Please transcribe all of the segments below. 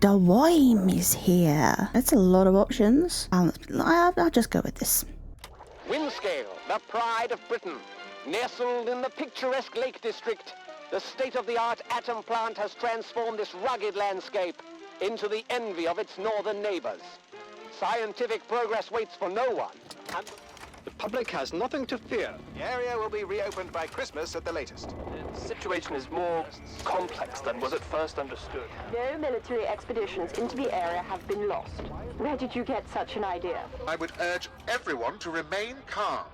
the wine is here. That's a lot of options. I'll just go with this. Windscale, the pride of Britain. Nestled in the picturesque Lake District, the state-of-the-art atom plant has transformed this rugged landscape into the envy of its northern neighbors. Scientific progress waits for no one, and the public has nothing to fear. The area will be reopened by Christmas at the latest. The situation is more complex than was at first understood. No military expeditions into the area have been lost. Where did you get such an idea? I would urge everyone to remain calm.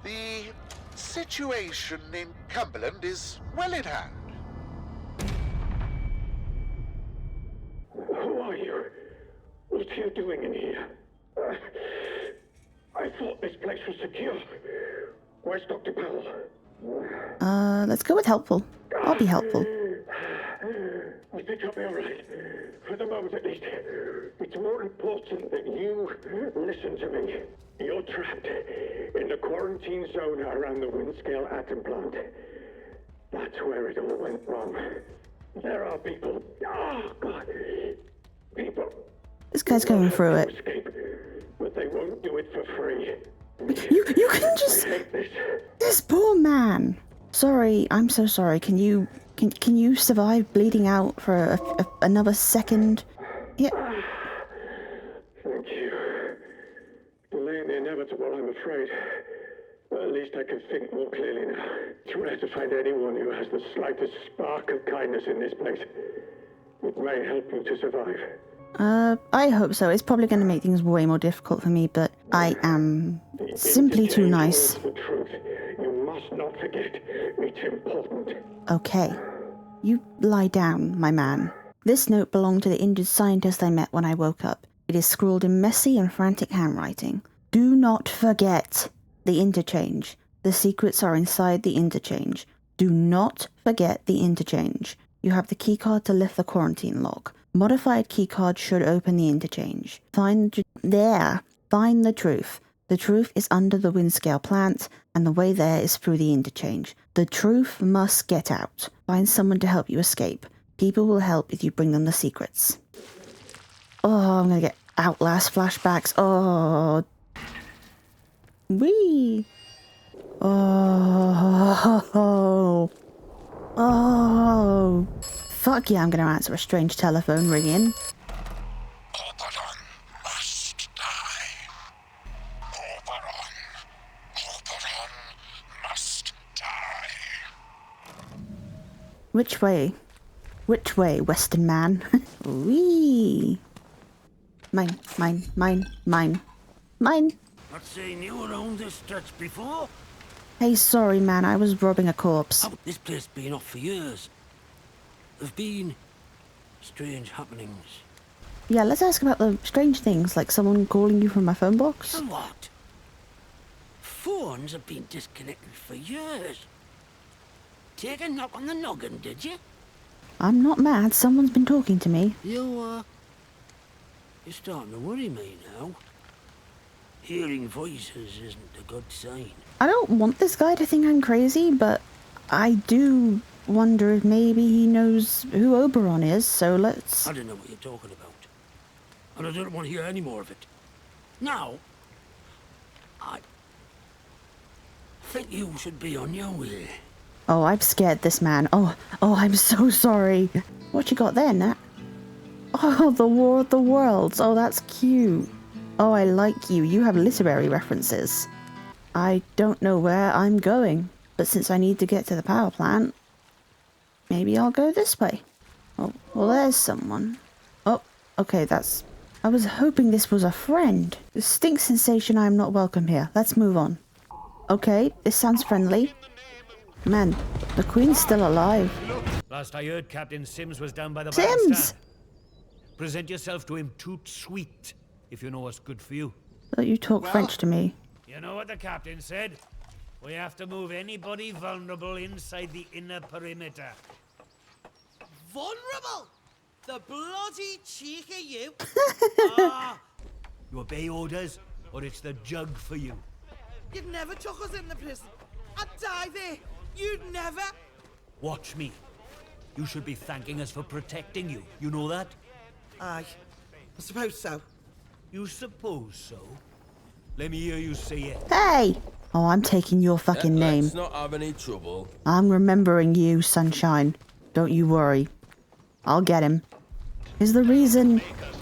The situation in Cumberland is well in hand. Who are you? What are you doing in here? I thought this place was secure. Where's Dr. Powell? Let's go with helpful. I'll be helpful. I think I'll be alright. For the moment at least. It's more important that you listen to me. You're trapped in the quarantine zone around the Windscale atom plant. That's where it all went wrong. There are people. Oh, God. People. This guy's going through it. Escape, but they won't do it for free. You can just... This poor man. Sorry, I'm so sorry. Can you survive bleeding out for another second? Yeah. Thank you. Delaying the inevitable, I'm afraid. But at least I can think more clearly now. It's rare to find anyone who has the slightest spark of kindness in this place. It may help you to survive. I hope so. It's probably going to make things way more difficult for me, but I am simply too nice. The truth. You must not forget. It's important. Okay. You lie down, my man. This note belonged to the injured scientist I met when I woke up. It is scrawled in messy and frantic handwriting. Do not forget the interchange. The secrets are inside the interchange. Do not forget the interchange. You have the keycard to lift the quarantine lock. Modified keycard should open the interchange. Find the truth. The truth is under the Windscale plant, and the way there is through the interchange. The truth must get out. Find someone to help you escape. People will help if you bring them the secrets. Oh, I'm gonna get Outlast flashbacks. Oh. Wee. Oh. Oh. Fuck yeah, I'm gonna answer a strange telephone ringing. Oberon must die. Oberon must die. Which way? Which way, Western man? Wee. Mine. Not saying you were on this stretch before. Hey, sorry, man, I was robbing a corpse. Oh, this place has been off for years. There've been strange happenings. Yeah, let's ask about the strange things, like someone calling you from my phone box. And what? Phones have been disconnected for years. Take a knock on the noggin, did you? I'm not mad, someone's been talking to me. You're starting to worry me now. Hearing voices isn't a good sign. I don't want this guy to think I'm crazy, but I do wonder if maybe he knows who Oberon is, so let's... I don't know what you're talking about. And I don't want to hear any more of it. Now, I think you should be on your way. Oh, I've scared this man. Oh, I'm so sorry. What you got there, Nat? Oh, the War of the Worlds. Oh, that's cute. Oh, I like you. You have literary references. I don't know where I'm going, but since I need to get to the power plant, maybe I'll go this way. Oh, well, there's someone. Oh, okay, I was hoping this was a friend. Distinct sensation I am not welcome here. Let's move on. Okay, this sounds friendly. Man, the Queen's still alive. Last I heard, Captain Sims was down by the Sims! bandstand. Present yourself to him tout sweet, if you know what's good for you. Thought you talk French to me. You know what the captain said? We have to move anybody vulnerable inside the inner perimeter. Vulnerable? The bloody cheek of you! You obey orders, or it's the jug for you. You'd never took us in the prison. I'd die there. You'd never. Watch me. You should be thanking us for protecting you. You know that? Aye, I suppose so. You suppose so? Let me hear you say it. Hey! Oh, I'm taking your fucking name. Let's not have any trouble. I'm remembering you, Sunshine. Don't you worry. I'll get him. Is the reason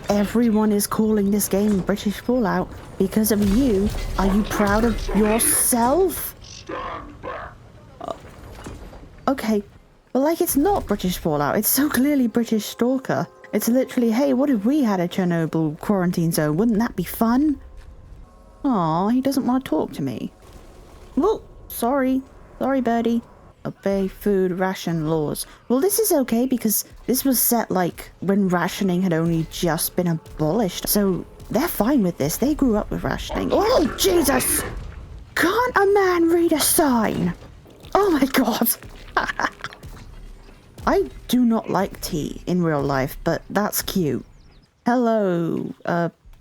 everyone is calling this game British Fallout because of you? Are you proud of yourself? Okay. But like, it's not British Fallout. It's so clearly British Stalker. It's literally, hey, what if we had a Chernobyl quarantine zone? Wouldn't that be fun? Aw, he doesn't want to talk to me. Oh, sorry. Sorry, birdie. Obey food ration laws. Well, this is okay because this was set like when rationing had only just been abolished. So they're fine with this. They grew up with rationing. Oh, Jesus! Can't a man read a sign? Oh my God. I do not like tea in real life, but that's cute. Hello,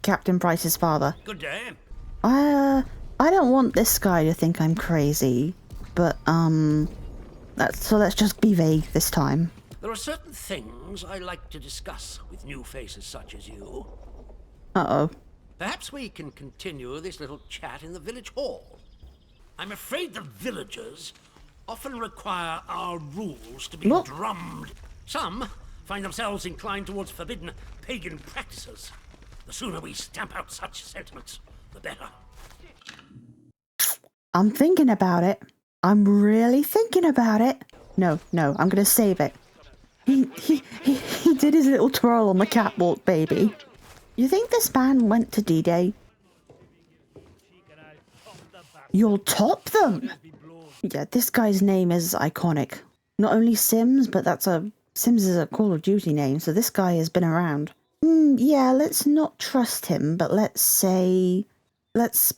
Captain Price's father. Good day. I don't want this guy to think I'm crazy, but, so let's just be vague this time. There are certain things I like to discuss with new faces such as you. Uh-oh. Perhaps we can continue this little chat in the village hall. I'm afraid the villagers often require our rules to be drummed. Some find themselves inclined towards forbidden pagan practices. The sooner we stamp out such sentiments, the better. I'm thinking about it. I'm really thinking about it. No, I'm gonna save it. He did his little twirl on the catwalk, baby. You think this man went to D-Day? You'll top them! Yeah, this guy's name is iconic. Not only Sims, but Sims is a Call of Duty name, so this guy has been around. Yeah, let's not trust him, but let's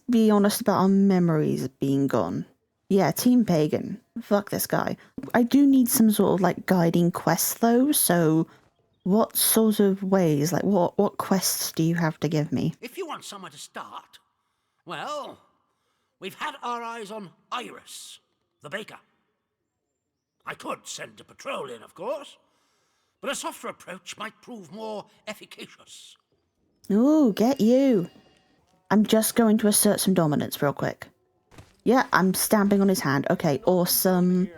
be honest about our memories being gone. Yeah, Team Pagan. Fuck this guy. I do need some sort of, like, guiding quest, though, so what sort of ways, like, what quests do you have to give me? If you want somewhere to start, well, we've had our eyes on Iris, the baker. I could send a patrol in, of course, but a softer approach might prove more efficacious. Ooh, get you. I'm just going to assert some dominance real quick. Yeah, I'm stamping on his hand. Okay, awesome.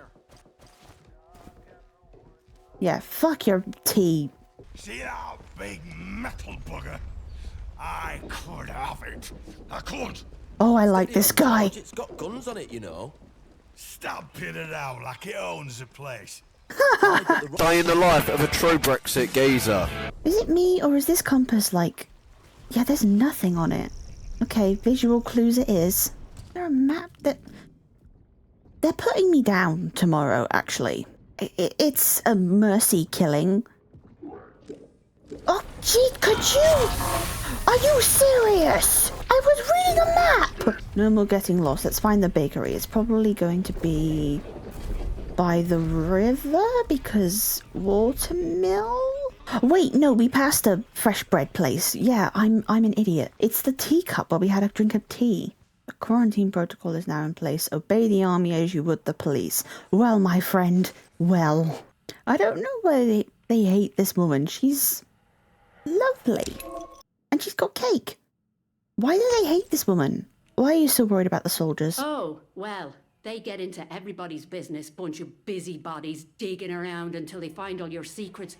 Yeah, fuck your tea. See that big metal bugger? I could have it. I could. Oh, I like this guy. It's got guns on it, you know. Stamping it out like it owns the place. Dying the life of a true Brexit geezer. Is it me, or is this compass like... Yeah, there's nothing on it. Okay, visual clues it is. Is there a map that... They're putting me down tomorrow, actually. It's a mercy killing. Oh, gee, could you... Are you serious? I was reading a map! No more getting lost. Let's find the bakery. It's probably going to be... by the river? Because watermill? Wait, no, we passed a fresh bread place. Yeah, I'm an idiot. It's the teacup where we had a drink of tea. A quarantine protocol is now in place. Obey the army as you would the police. Well, my friend, well. I don't know why they hate this woman. She's lovely. And she's got cake. Why do they hate this woman? Why are you so worried about the soldiers? Oh, well, they get into everybody's business, bunch of busybodies digging around until they find all your secrets.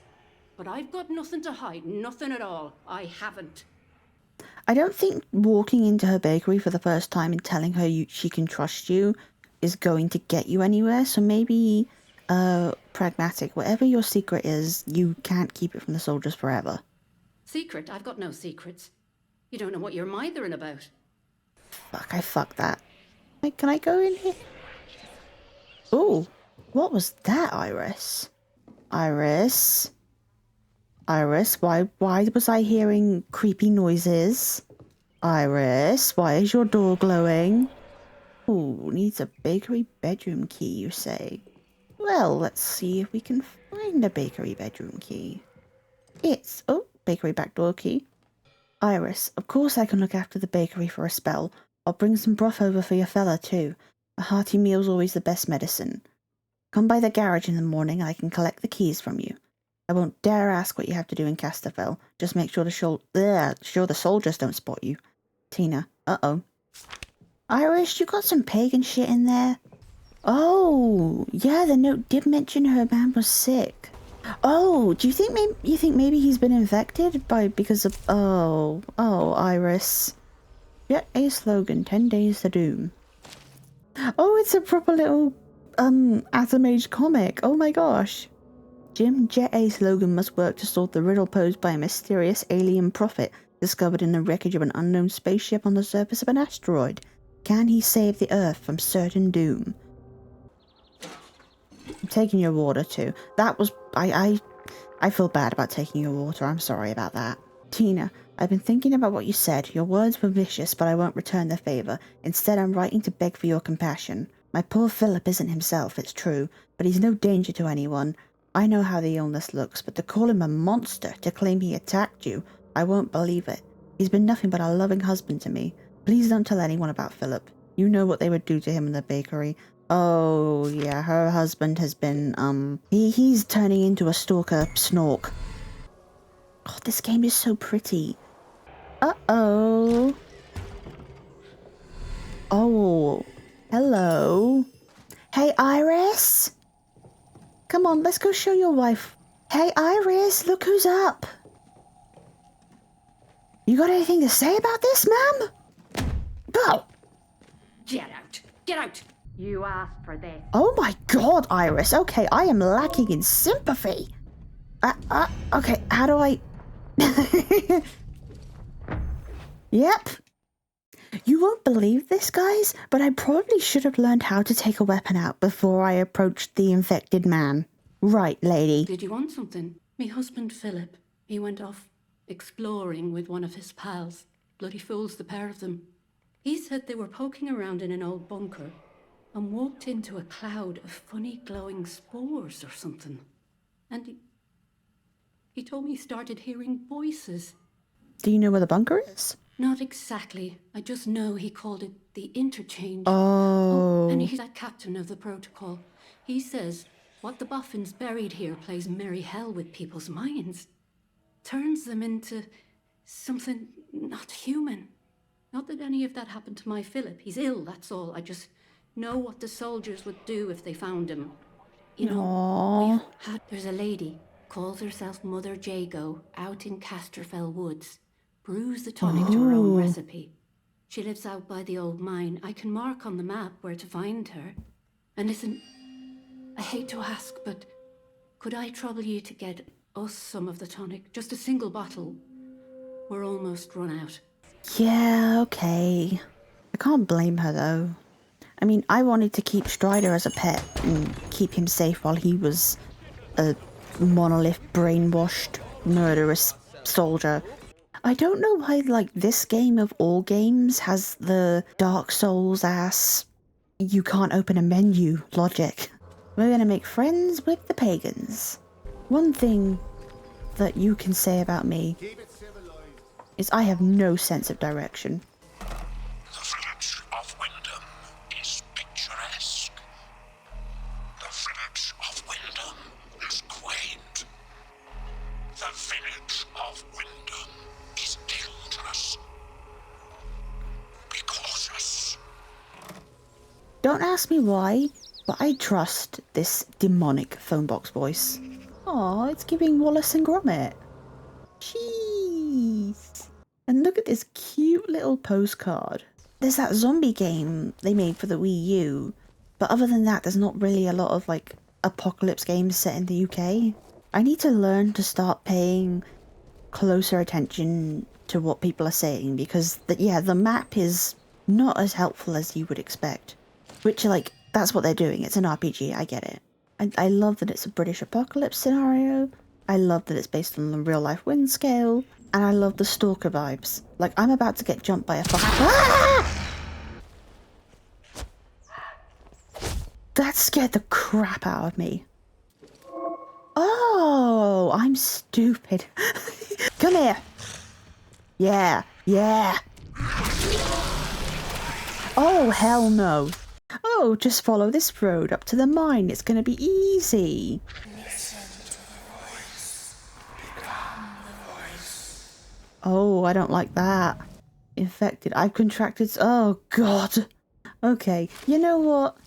But I've got nothing to hide, nothing at all. I haven't. I don't think walking into her bakery for the first time and telling her she can trust you is going to get you anywhere. So maybe pragmatic. Whatever your secret is, you can't keep it from the soldiers forever. Secret? I've got no secrets. You don't know what you're mithering about. Fuck, I fucked that. Wait, can I go in here? Ooh, what was that, Iris? Iris, why was I hearing creepy noises? Iris, why is your door glowing? Ooh, needs a bakery bedroom key, you say? Well, let's see if we can find a bakery bedroom key. Oh, bakery backdoor key. Iris, of course I can look after the bakery for a spell. I'll bring some broth over for your fella, too. A hearty meal's always the best medicine. Come by the garage in the morning and I can collect the keys from you. I won't dare ask what you have to do in Casterfell. Just make sure the soldiers don't spot you. Tina. Uh-oh. Iris, you got some pagan shit in there? Oh, yeah, the note did mention her man was sick. Oh, do you think maybe he's been infected because of Iris. Jet A slogan, 10 days to doom. Oh, it's a proper little Atom Age comic. Oh my gosh. Jim, Jet A slogan must work to solve the riddle posed by a mysterious alien prophet discovered in the wreckage of an unknown spaceship on the surface of an asteroid. Can he save the Earth from certain doom? I'm taking your water too. That was... I feel bad about taking your water. I'm sorry about that. Tina, I've been thinking about what you said. Your words were vicious, but I won't return the favor. Instead, I'm writing to beg for your compassion. My poor Philip isn't himself, it's true, but he's no danger to anyone. I know how the illness looks, but to call him a monster, to claim he attacked you, I won't believe it. He's been nothing but a loving husband to me. Please don't tell anyone about Philip. You know what they would do to him in the bakery. Oh, yeah, her husband has been, he's turning into a stalker snork. Oh, this game is so pretty. Uh-oh. Oh, hello. Hey, Iris? Come on, let's go show your wife. Hey, Iris, look who's up. You got anything to say about this, ma'am? Go! Get out! Get out! You asked for this. Oh my god, Iris. Okay, I am lacking in sympathy. Okay, how do I... Yep. You won't believe this, guys, but I probably should have learned how to take a weapon out before I approached the infected man. Right, lady. Did you want something? Me husband, Philip, he went off exploring with one of his pals. Bloody fools, the pair of them. He said they were poking around in an old bunker and walked into a cloud of funny glowing spores or something. And he told me he started hearing voices. Do you know where the bunker is? Not exactly. I just know he called it the interchange. Oh. And he's that captain of the protocol. He says what the boffins buried here plays merry hell with people's minds. Turns them into something not human. Not that any of that happened to my Philip. He's ill, that's all. I just know what the soldiers would do if they found him. You know, there's a lady, calls herself Mother Jago, out in Casterfell Woods. Brews the tonic to her own recipe. She lives out by the old mine. I can mark on the map where to find her. And listen, I hate to ask, but could I trouble you to get us some of the tonic? Just a single bottle. We're almost run out. Yeah, okay. I can't blame her, though. I mean, I wanted to keep Strider as a pet and keep him safe while he was a monolith brainwashed murderous soldier. I don't know why, like, this game of all games has the Dark Souls ass you can't open a menu logic. We're gonna make friends with the pagans. One thing that you can say about me is I have no sense of direction. The village of Wyndham is picturesque. The village of Wyndham is quaint. The village of Wyndham is dangerous. Be cautious. Don't ask me why, but I trust this demonic phone box voice. Aw, it's giving Wallace and Gromit. Jeez. And look at this cute little postcard. There's that zombie game they made for the Wii U, but other than that, there's not really a lot of, like, apocalypse games set in the UK. I need to learn to start paying closer attention to what people are saying, because, the map is not as helpful as you would expect. Which, like, that's what they're doing. It's an RPG, I get it. I love that it's a British apocalypse scenario. I love that it's based on the real-life wind scale. And I love the stalker vibes. Like, I'm about to get jumped by a That scared the crap out of me. Oh, I'm stupid. Come here. Yeah. Oh, hell no. Oh, just follow this road up to the mine. It's gonna be easy. Listen to the voice. Oh, I don't like that. Infected. I've contracted. Oh, God. Okay. You know what?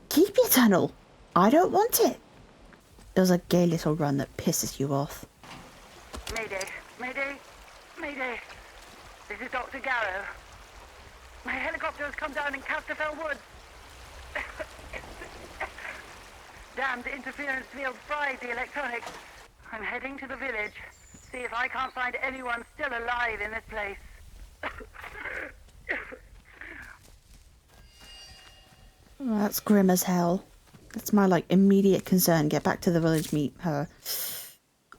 Keep your tunnel. I don't want it. Does a gay little run that pisses you off. Mayday, Mayday, Mayday. This is Dr. Garrow. My helicopter has come down in Casterfell Woods. Damned interference field fried the electronics. I'm heading to the village. See if I can't find anyone still alive in this place. Oh, that's grim as hell. That's my, like, immediate concern. Get back to the village, meet her.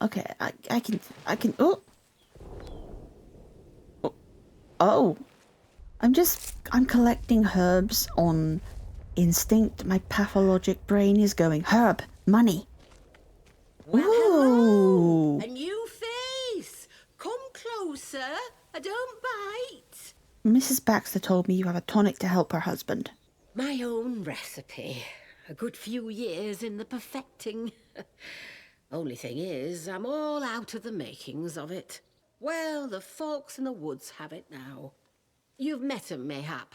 Okay, I can, oh! Oh! I'm collecting herbs on instinct. My pathologic brain is going, herb, money. Well, Ooh! hello! A new face! Come closer, I don't bite. Mrs. Baxter told me you have a tonic to help her husband. My own recipe. A good few years in the perfecting. Only thing is, I'm all out of the makings of it. Well, the folks in the woods have it now. You've met 'em, mayhap.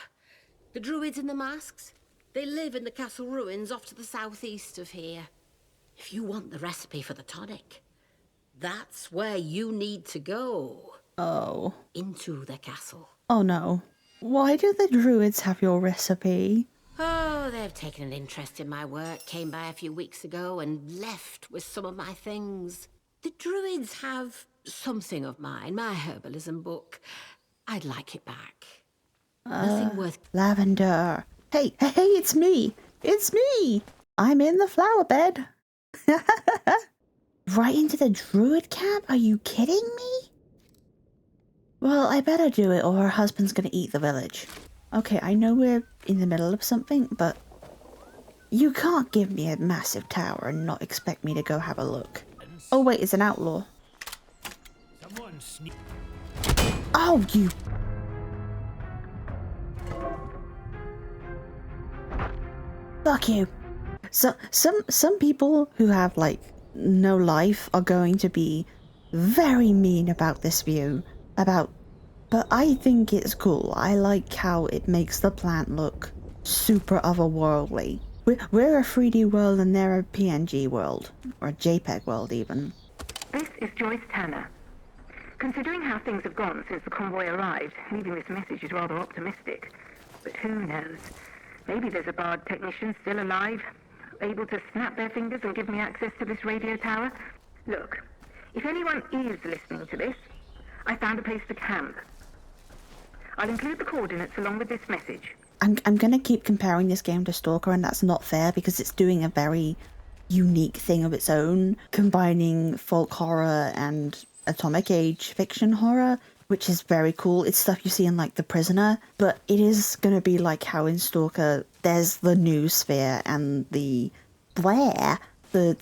The druids in the masks? They live in the castle ruins off to the southeast of here. If you want the recipe for the tonic, that's where you need to go. Oh. Into the castle. Oh no. Why do the druids have your recipe? Oh, they've taken an interest in my work, came by a few weeks ago and left with some of my things. The druids have something of mine, my herbalism book. I'd like it back. Nothing worth... Lavender. Hey, it's me. It's me. I'm in the flower bed. Right into the druid camp? Are you kidding me? Well, I better do it or her husband's gonna eat the village. Okay, I know we're in the middle of something, but you can't give me a massive tower and not expect me to go have a look. Oh wait, it's an outlaw. Oh, you... Fuck you. So, some people who have, like, no life are going to be very mean about this view. But I think it's cool. I like how it makes the plant look super otherworldly. We're a 3D world and they're a PNG world. Or a JPEG world, even. This is Joyce Tanner. Considering how things have gone since the convoy arrived, leaving this message is rather optimistic. But who knows? Maybe there's a bard technician still alive, able to snap their fingers and give me access to this radio tower. Look, if anyone is listening to this, I found a place to camp. I'll include the coordinates along with this message. I'm gonna keep comparing this game to Stalker, and that's not fair because it's doing a very unique thing of its own, combining folk horror and atomic age fiction horror, which is very cool. It's stuff you see in, like, The Prisoner, but it is gonna be like how in Stalker there's the new sphere and the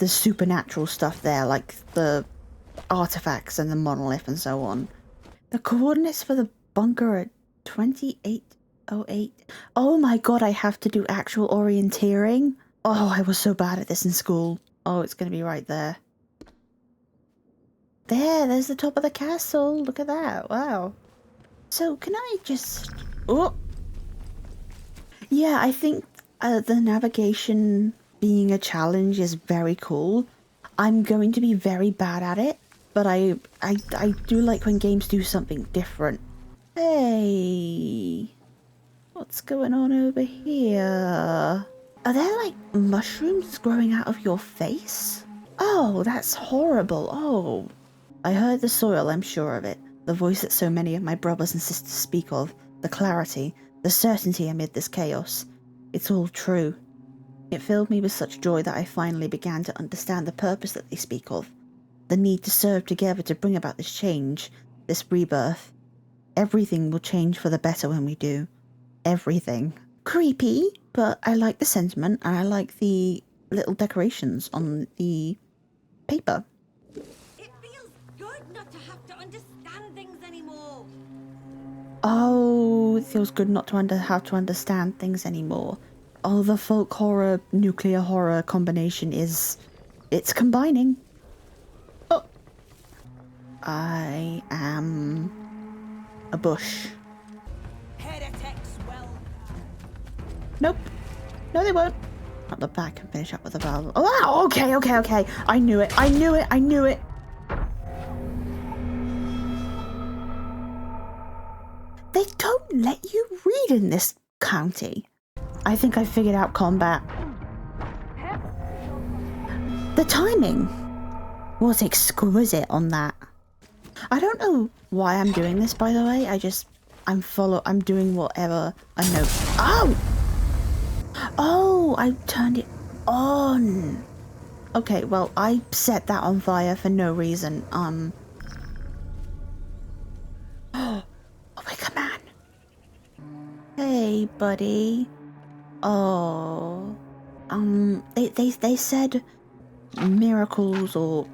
supernatural stuff there, like the artifacts and the monolith and so on. The coordinates for the bunker are 2808. Oh my god, I have to do actual orienteering. Oh, I was so bad at this in school. Oh, it's gonna be right there. There's the top of the castle. Look at that. Wow. So, can I just... Oh! Yeah, I think the navigation being a challenge is very cool. I'm going to be very bad at it, but I do like when games do something different. Hey, what's going on over here? Are there, like, mushrooms growing out of your face? Oh, that's horrible. Oh, I heard the soil, I'm sure of it. The voice that so many of my brothers and sisters speak of. The clarity, the certainty amid this chaos. It's all true. It filled me with such joy that I finally began to understand the purpose that they speak of. The need to serve together to bring about this change, this rebirth. Everything will change for the better when we do. Everything. Creepy, but I like the sentiment and I like the little decorations on the paper. It feels good not to have to understand things anymore. Oh, it feels good not to have to understand things anymore. Oh, the folk horror, nuclear horror combination it's combining. Oh, I am a bush. Heretics will. Nope. No, they won't. Not the back and finish up with the valve. Oh, okay. I knew it. They don't let you read in this county. I think I figured out combat. The timing was exquisite on that. I don't know why I'm doing this, by the way. I'm doing whatever I know. Oh, I turned it on. Okay, well, I set that on fire for no reason. Oh, Wicker Man. Hey, buddy. Oh, they said miracles or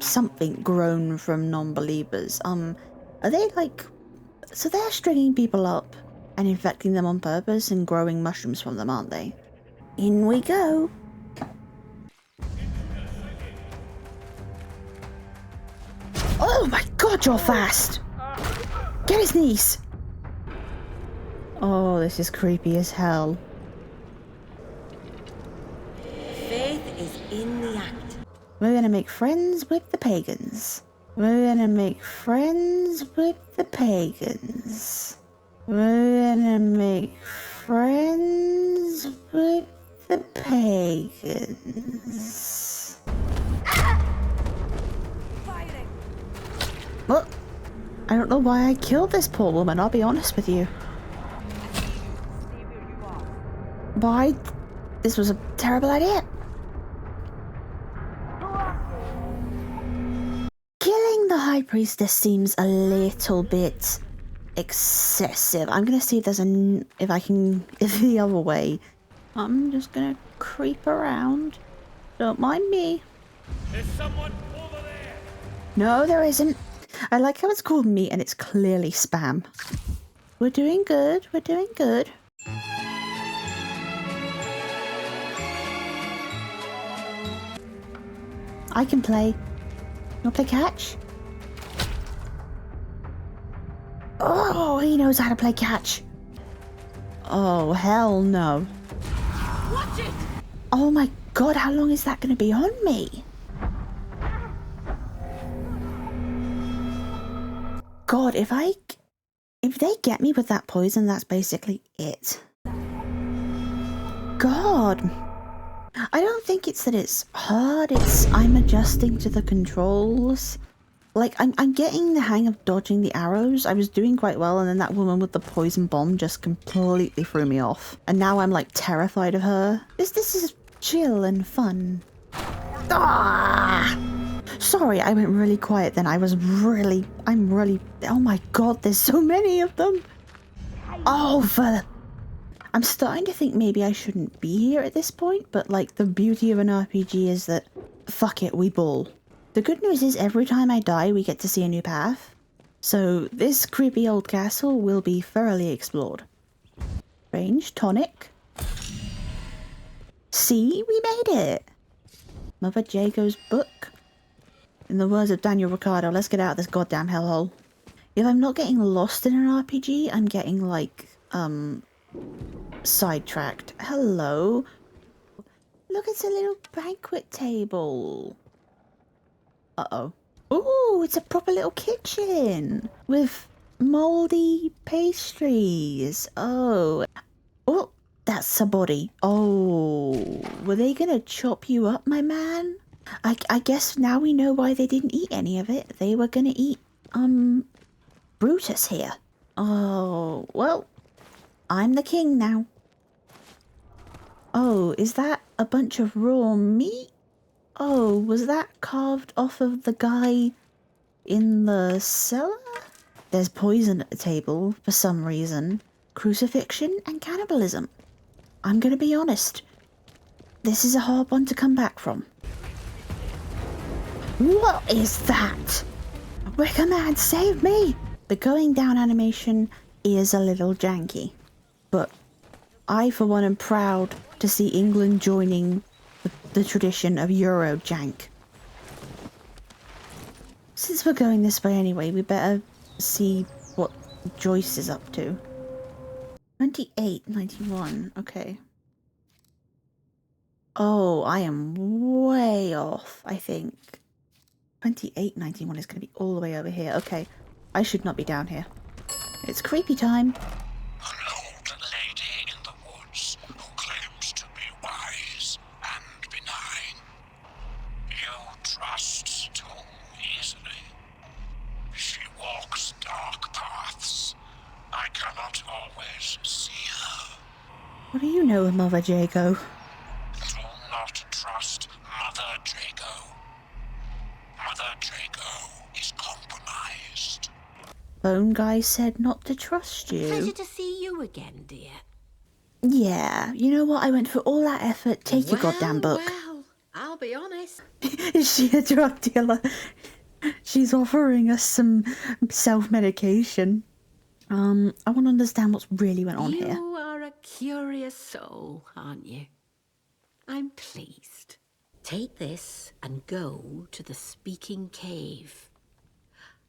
something grown from non-believers. Are they like, so they're stringing people up and infecting them on purpose and growing mushrooms from them, aren't they? In we go. Oh my god, you're fast! Get his knees! Oh, this is creepy as hell. Faith is in the act. We're gonna make friends with the pagans. We're gonna make friends with the pagans. We're gonna make friends with the pagans. Well, I don't know why I killed this poor woman, I'll be honest with you. Why? This was a terrible idea. Killing the High Priestess seems a little bit excessive. I'm gonna see if there's if the other way. I'm just gonna creep around. Don't mind me. There's someone over there. No, there isn't. I like how it's called me and it's clearly spam. We're doing good. We're doing good. I can play. You wanna play catch? Oh, he knows how to play catch. Oh, hell no. Watch it! Oh my god, how long is that going to be on me? God, if they get me with that poison, that's basically it. God. I don't think it's that it's hard, it's I'm adjusting to the controls. Like, I'm getting the hang of dodging the arrows. I was doing quite well, and then that woman with the poison bomb just completely threw me off. And now I'm, like, terrified of her. This is chill and fun. Ah! Sorry, I went really quiet then. I'm really... Oh my god, there's so many of them! Oh, I'm starting to think maybe I shouldn't be here at this point, but, like, the beauty of an RPG is that, fuck it, we ball. The good news is every time I die, we get to see a new path. So this creepy old castle will be thoroughly explored. Range, tonic. See, we made it. Mother Jago's book. In the words of Daniel Ricciardo, let's get out of this goddamn hellhole. If I'm not getting lost in an RPG, I'm getting, like, sidetracked. Hello. Look, it's a little banquet table. Uh-oh. Ooh, it's a proper little kitchen with moldy pastries. Oh. Oh, that's a body. Oh, were they gonna chop you up, my man? I guess now we know why they didn't eat any of it. They were gonna eat, Brutus here. Oh, well, I'm the king now. Oh, is that a bunch of raw meat? Oh, was that carved off of the guy in the cellar? There's poison at the table for some reason. Crucifixion and cannibalism. I'm gonna be honest. This is a hard one to come back from. What is that? Wicker Man, save me! The going down animation is a little janky. But I, for one, am proud to see England joining the tradition of Eurojank. Since we're going this way anyway, we better see what Joyce is up to. 2891, okay. Oh, I am way off, I think. 2891 is going to be all the way over here. Okay, I should not be down here. It's creepy time. An old lady in the woods who claims to be wise and benign. You trust too easily. She walks dark paths. I cannot always see her. What do you know of Mother Jago? Do not trust Mother Jago. Mother Jago is compromised. Bone Guy said not to trust you. Pleasure to see you again, dear. Yeah, you know what? I went through all that effort. Take your goddamn book. Well, I'll be honest. Is she a drug dealer? She's offering us some self-medication. I want to understand what's really went on here. You are a curious soul, aren't you? I'm pleased. Take this and go to the Speaking Cave.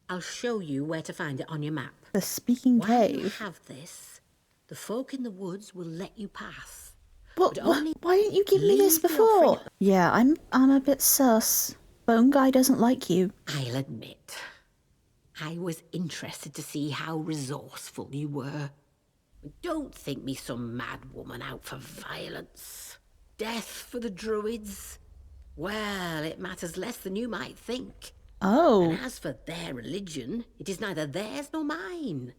I'll show you where to find it on your map. The Speaking While Cave? you have this, the folk in the woods will let you pass. Why didn't you give me this before? Yeah, I'm a bit sus. Bone Guy doesn't like you. I'll admit, I was interested to see how resourceful you were. Don't think me some mad woman out for violence. Death for the druids. Well, it matters less than you might think. Oh. And as for their religion, it is neither theirs nor mine.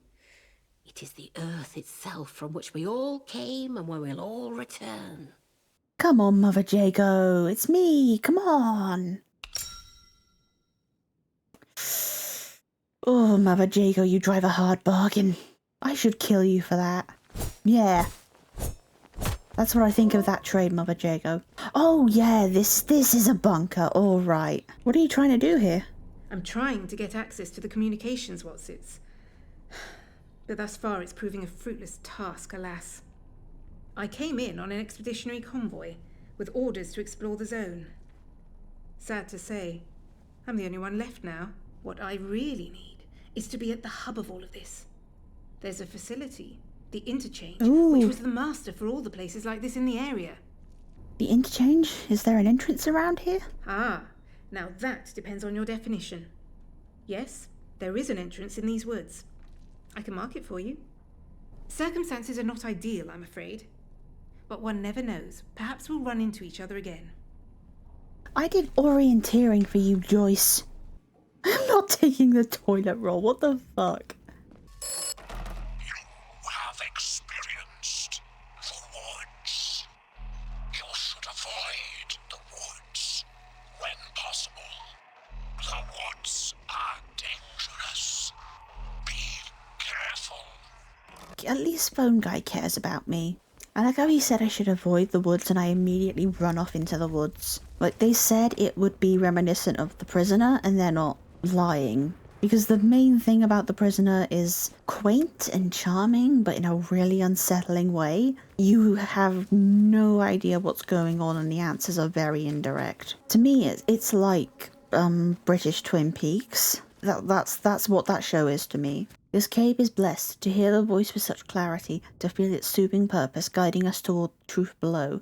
It is the earth itself from which we all came and where we'll all return. Come on, Mother Jago. It's me. Come on. Oh, Mother Jago, you drive a hard bargain. I should kill you for that. Yeah. That's what I think of that trade, Mother Jago. Oh, yeah, this is a bunker. All right. What are you trying to do here? I'm trying to get access to the communications Watsits. But thus far it's proving a fruitless task, alas. I came in on an expeditionary convoy with orders to explore the zone. Sad to say, I'm the only one left now. What I really need is to be at the hub of all of this. There's a facility, the Interchange, which was the master for all the places like this in the area. The Interchange? Is there an entrance around here? Ah, now that depends on your definition. Yes, there is an entrance in these woods. I can mark it for you. Circumstances are not ideal, I'm afraid. But one never knows. Perhaps we'll run into each other again. I did orienteering for you, Joyce. I'm not taking the toilet roll. What the fuck? You have experienced the woods. You should avoid the woods when possible. The woods are dangerous. Be careful. At least Phone Guy cares about me. I like how he said I should avoid the woods and I immediately run off into the woods. Like, they said it would be reminiscent of The Prisoner and they're not lying. Because the main thing about The Prisoner is quaint and charming, but in a really unsettling way. You have no idea what's going on and the answers are very indirect. To me, it's like British Twin Peaks. That's what that show is to me. This cave is blessed to hear the voice with such clarity, to feel its soothing purpose guiding us toward truth below.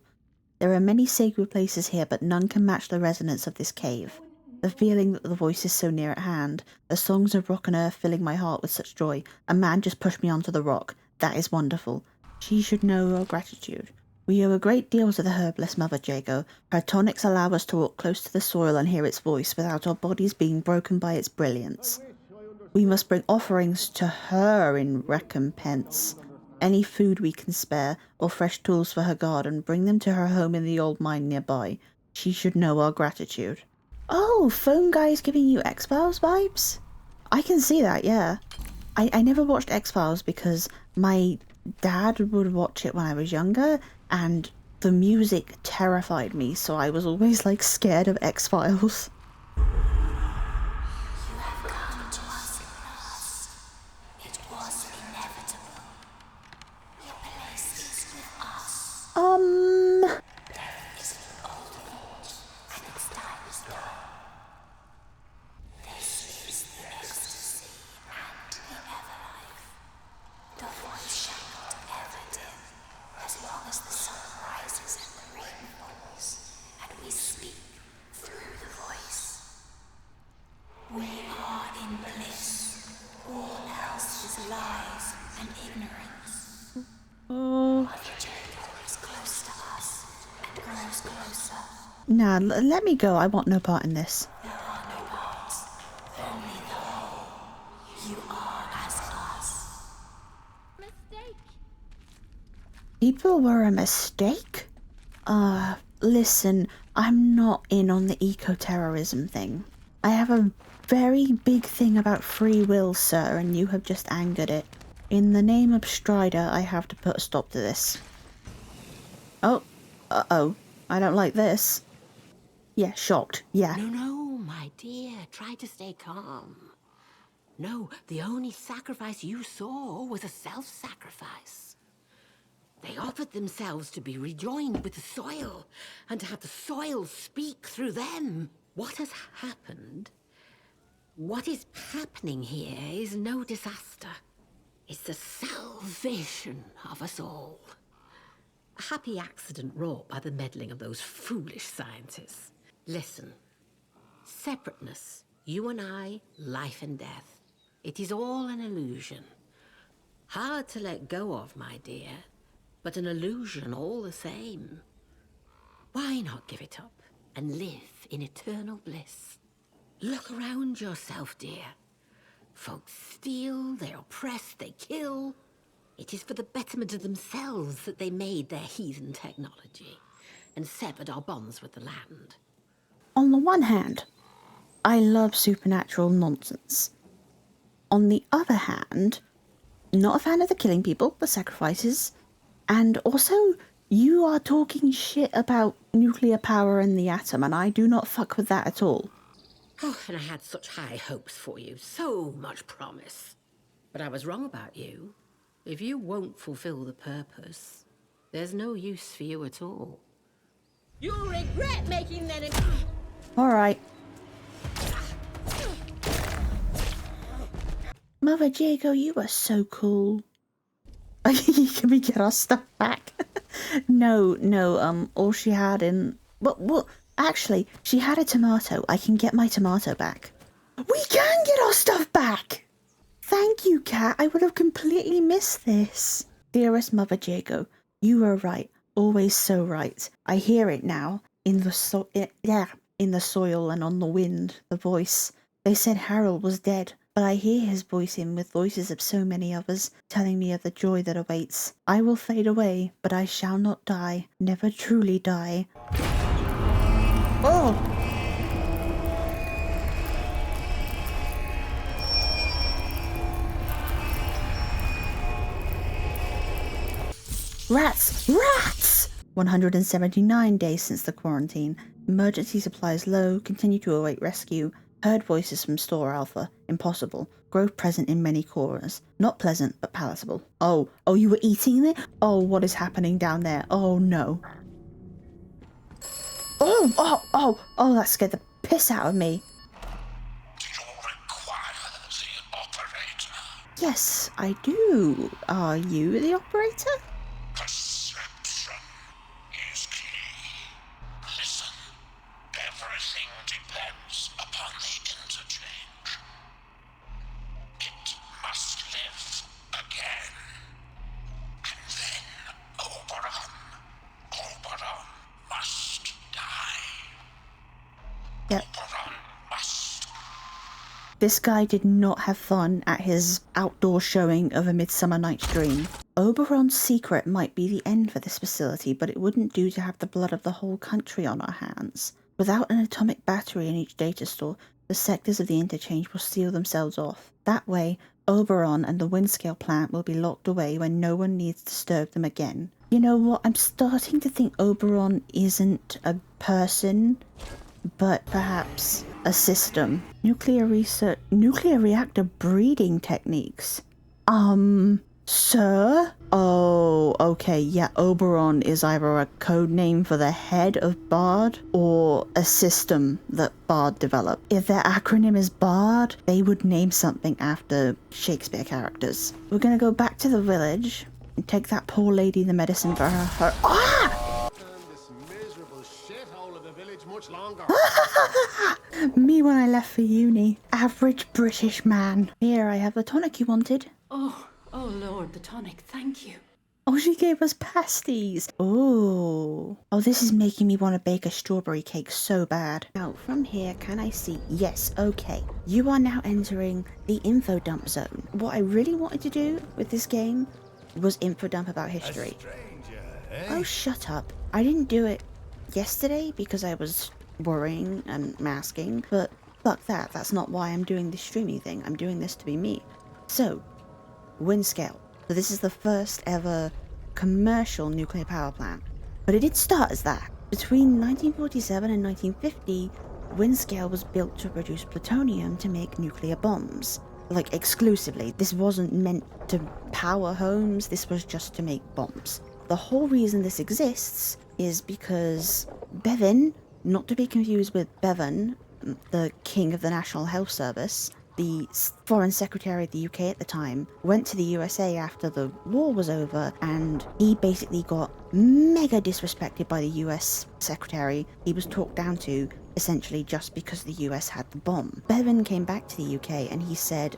There are many sacred places here, but none can match the resonance of this cave. The feeling that the voice is so near at hand, the songs of rock and earth filling my heart with such joy. A man just pushed me onto the rock. That is wonderful. She should know our gratitude. We owe a great deal to the herbless Mother Jago. Her tonics allow us to walk close to the soil and hear its voice without our bodies being broken by its brilliance. We must bring offerings to her in recompense. Any food we can spare, or fresh tools for her garden, bring them to her home in the old mine nearby. She should know our gratitude. Oh, Phone Guy's giving you X-Files vibes? I can see that, yeah. I never watched X-Files because my dad would watch it when I was younger, and the music terrified me, so I was always, like, scared of X-Files. lies and ignorance. Oh. Mother Jacob is close to us and grows closer. Nah, let me go. I want no part in this. There are no parts, only the whole. You are as us. Mistake. People were a mistake? Listen, I'm not in on the eco-terrorism thing. I have a very big thing about free will, sir, and you have just angered it. In the name of Strider, I have to put a stop to this. Oh, uh-oh. I don't like this. Yeah, shocked. Yeah. No, my dear. Try to stay calm. No, the only sacrifice you saw was a self-sacrifice. They offered themselves to be rejoined with the soil, and to have the soil speak through them. What has happened? What is happening here is no disaster. It's the salvation of us all. A happy accident wrought by the meddling of those foolish scientists. Listen, separateness, you and I, life and death. It is all an illusion. Hard to let go of, my dear, but an illusion all the same. Why not give it up and live in eternal bliss? Look around yourself, dear. Folks steal, they oppress, they kill. It is for the betterment of themselves that they made their heathen technology and severed our bonds with the land. On the one hand, I love supernatural nonsense. On the other hand, not a fan of the killing people, the sacrifices, and also you are talking shit about nuclear power and the atom, and I do not fuck with that at all. Oh, and I had such high hopes for you, so much promise. But I was wrong about you. If you won't fulfill the purpose, there's no use for you at all. You'll regret making that. Alright. Mother Jago, you are so cool. Can we get our stuff back? No, all she had in... Well, actually, she had a tomato. I can get my tomato back. We can get our stuff back! Thank you, Cat. I would have completely missed this. Dearest Mother Jago, you were right. Always so right. I hear it now. In the soil and on the wind, the voice. They said Harold was dead, but I hear his voice in with voices of so many others, telling me of the joy that awaits. I will fade away, but I shall not die, never truly die. Oh! Rats! Rats! 179 days since the quarantine. Emergency supplies low, continue to await rescue. Heard voices from Store Alpha. Impossible. Growth present in many corners. Not pleasant, but palatable. Oh, you were eating it? Oh, what is happening down there? Oh, no. Oh, that scared the piss out of me. Do you require the operator? Yes, I do. Are you the operator? Perception is key. Listen, everything depends upon the interchange. It must live again. And then Oberon must die. Yep. Oberon must. This guy did not have fun at his outdoor showing of A Midsummer Night's Dream. Oberon's secret might be the end for this facility, but it wouldn't do to have the blood of the whole country on our hands. Without an atomic battery in each data store, the sectors of the interchange will seal themselves off. That way, Oberon and the Windscale plant will be locked away when no one needs to disturb them again. You know what? I'm starting to think Oberon isn't a person, but perhaps a system. Nuclear reactor breeding techniques. Sir? Oh, okay, yeah, Oberon is either a code name for the head of BARD or a system that BARD developed. If their acronym is BARD, they would name something after Shakespeare characters. We're gonna go back to the village and take that poor lady the medicine for her. Ah! This miserable shithole of a village much longer. Me when I left for uni. Average British man. Here, I have the tonic you wanted. Oh, Lord, the tonic, thank you. Oh, she gave us pasties. Oh, this is making me want to bake a strawberry cake so bad. Now, from here, can I see? Yes, okay. You are now entering the Infodump Zone. What I really wanted to do with this game was infodump about history. Oh, shut up. I didn't do it yesterday because I was worrying and masking, but fuck that. That's not why I'm doing this streaming thing. I'm doing this to be me. So, wind scale. So this is the first ever commercial nuclear power plant. But it did start as that. Between 1947 and 1950, Windscale was built to produce plutonium to make nuclear bombs. Like, exclusively. This wasn't meant to power homes, this was just to make bombs. The whole reason this exists is because Bevan, not to be confused with Bevan, the king of the National Health Service, the Foreign Secretary of the UK at the time, went to the USA after the war was over, and he basically got mega disrespected by the US Secretary. He was talked down to, essentially just because the US had the bomb. Bevan came back to the UK and he said,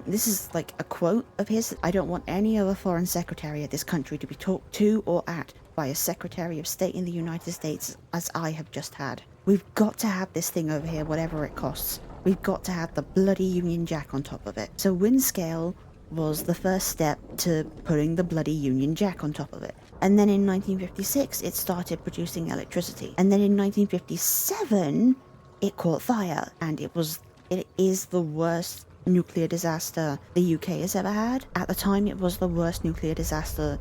this is like a quote of his, "I don't want any other foreign secretary of this country to be talked to or at by a Secretary of State in the United States as I have just had. We've got to have this thing over here, whatever it costs. We've got to have the bloody Union Jack on top of it." So Windscale was the first step to putting the bloody Union Jack on top of it. And then in 1956, it started producing electricity. And then in 1957, it caught fire, and it is the worst nuclear disaster the UK has ever had. At the time, it was the worst nuclear disaster,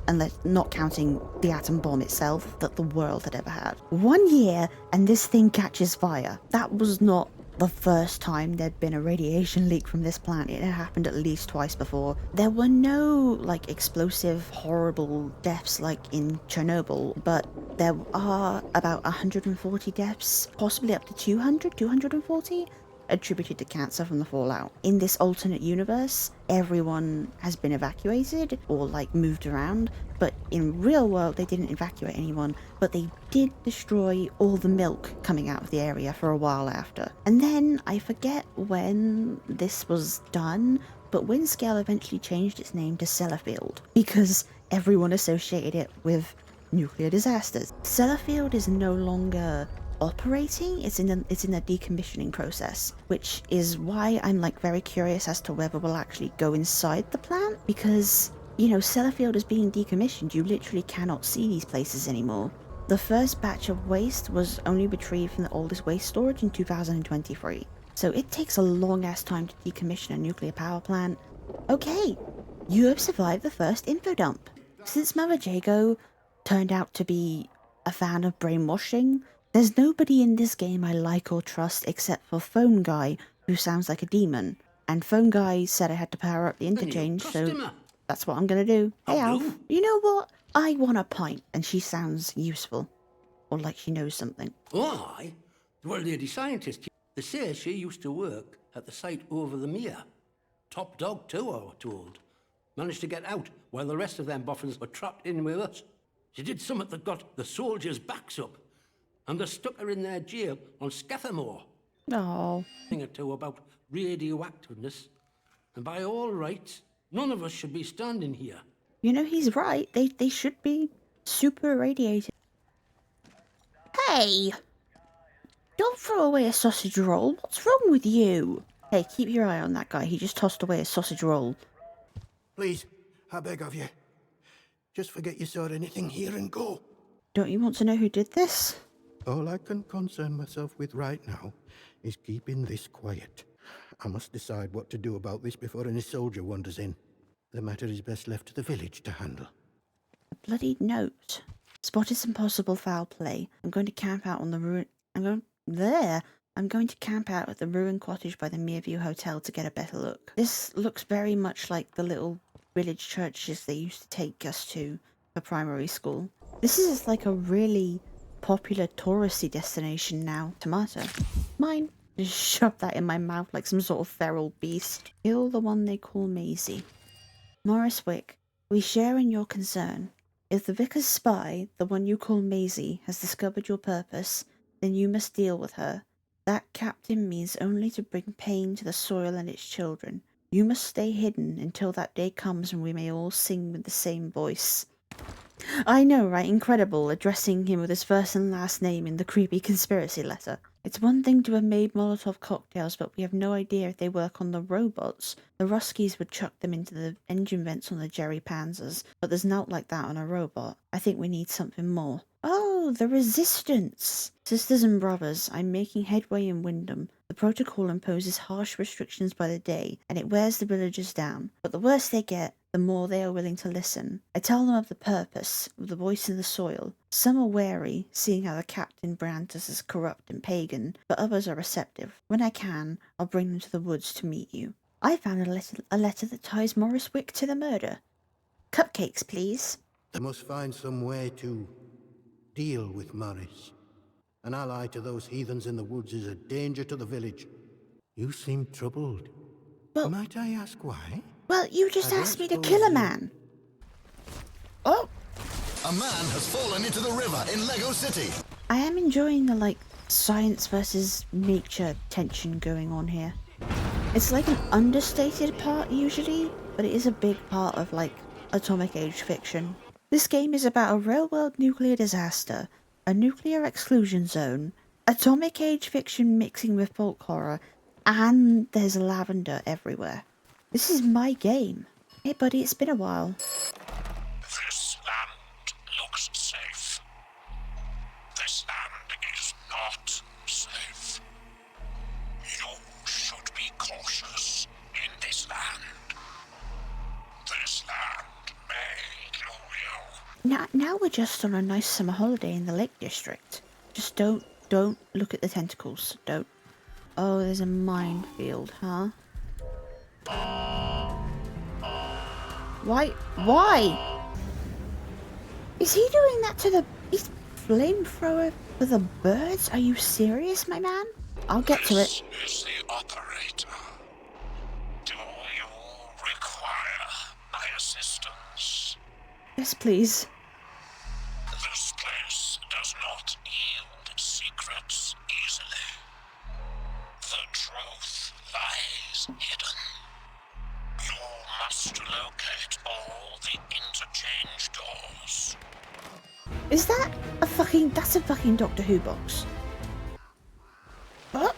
unless not counting the atom bomb itself, that the world had ever had. 1 year, and this thing catches fire. That was not the first time there'd been a radiation leak from this plant. It had happened at least twice before. There were no, explosive, horrible deaths like in Chernobyl, but there are about 140 deaths, possibly up to 240, attributed to cancer from the fallout. In this alternate universe, everyone has been evacuated or moved around, but in real world they didn't evacuate anyone, but they did destroy all the milk coming out of the area for a while after. And then I forget when this was done, but Windscale eventually changed its name to Sellafield because everyone associated it with nuclear disasters. Sellafield is no longer operating, it's in a decommissioning process, which is why I'm very curious as to whether we'll actually go inside the plant, because Sellafield is being decommissioned. You literally cannot see these places anymore. The first batch of waste was only retrieved from the oldest waste storage in 2023, so it takes a long ass time to decommission a nuclear power plant. Okay, you have survived the first infodump. Since Mother Jago turned out to be a fan of brainwashing, there's nobody in this game I like or trust except for Phone Guy, who sounds like a demon. And Phone Guy said I had to power up the interchange, so that's what I'm gonna do. Hey Alf, you know what? I want a pint, and she sounds useful. Or like she knows something. Oh, aye. Well, lady scientist. They say she used to work at the site over the mere. Top dog too, I was told. Managed to get out while the rest of them boffins were trapped in with us. She did something that got the soldiers' backs up, and they stuck her in their jail on Scathamore. Oh. Thing or two about radioactiveness, and by all rights, none of us should be standing here. He's right. They should be super irradiated. Hey! Don't throw away a sausage roll. What's wrong with you? Hey, keep your eye on that guy. He just tossed away a sausage roll. Please, I beg of you. Just forget you saw anything here and go. Don't you want to know who did this? All I can concern myself with right now is keeping this quiet. I must decide what to do about this before any soldier wanders in. The matter is best left to the village to handle. A bloody note. Spotted some possible foul play. I'm going to camp out on the ruin... I'm going to camp out at the ruined cottage by the Meerview Hotel to get a better look. This looks very much like the little village churches they used to take us to for primary school. This is a really popular touristy destination now. Tomato. Mine. Just shove that in my mouth like some sort of feral beast. Kill the one they call Maisie. Morris Wick, we share in your concern. If the vicar's spy, the one you call Maisie, has discovered your purpose, then you must deal with her. That captain means only to bring pain to the soil and its children. You must stay hidden until that day comes when we may all sing with the same voice. I know, right? Incredible, addressing him with his first and last name in the creepy conspiracy letter. It's one thing to have made Molotov cocktails, but we have no idea if they work on the robots. The Ruskies would chuck them into the engine vents on the Jerry Panzers, but there's naught like that on a robot. I think we need something more. Oh, the Resistance! Sisters and brothers, I'm making headway in Wyndham. The protocol imposes harsh restrictions by the day, and it wears the villagers down. But the worse they get, the more they are willing to listen. I tell them of the purpose, of the voice in the soil. Some are wary, seeing how the captain brands us as corrupt and pagan, but others are receptive. When I can, I'll bring them to the woods to meet you. I found a letter that ties Morris Wick to the murder. Cupcakes, please. They must find some way to deal with Morris. An ally to those heathens in the woods is a danger to the village. You seem troubled. Well, might I ask why? Well, you just asked me to kill a man. Oh! A man has fallen into the river in Lego City. I am enjoying the, science versus nature tension going on here. It's like an understated part usually, but it is a big part of, atomic age fiction. This game is about a real-world nuclear disaster, a nuclear exclusion zone, atomic age fiction mixing with folk horror, and there's lavender everywhere. This is my game. Hey buddy, it's been a while. This land looks safe. This land is not safe. You should be cautious in this land. This land may kill you. Now we're just on a nice summer holiday in the Lake District. Just don't look at the tentacles. Don't. Oh, there's a minefield, huh? Why? Is he doing that to the flamethrower for the birds? Are you serious, my man? I'll get to it. This is the operator. Do you require my assistance? Yes, please. This place does not yield secrets easily. The truth lies hidden. You must locate all the interchange doors. Is that that's a fucking Doctor Who box. What?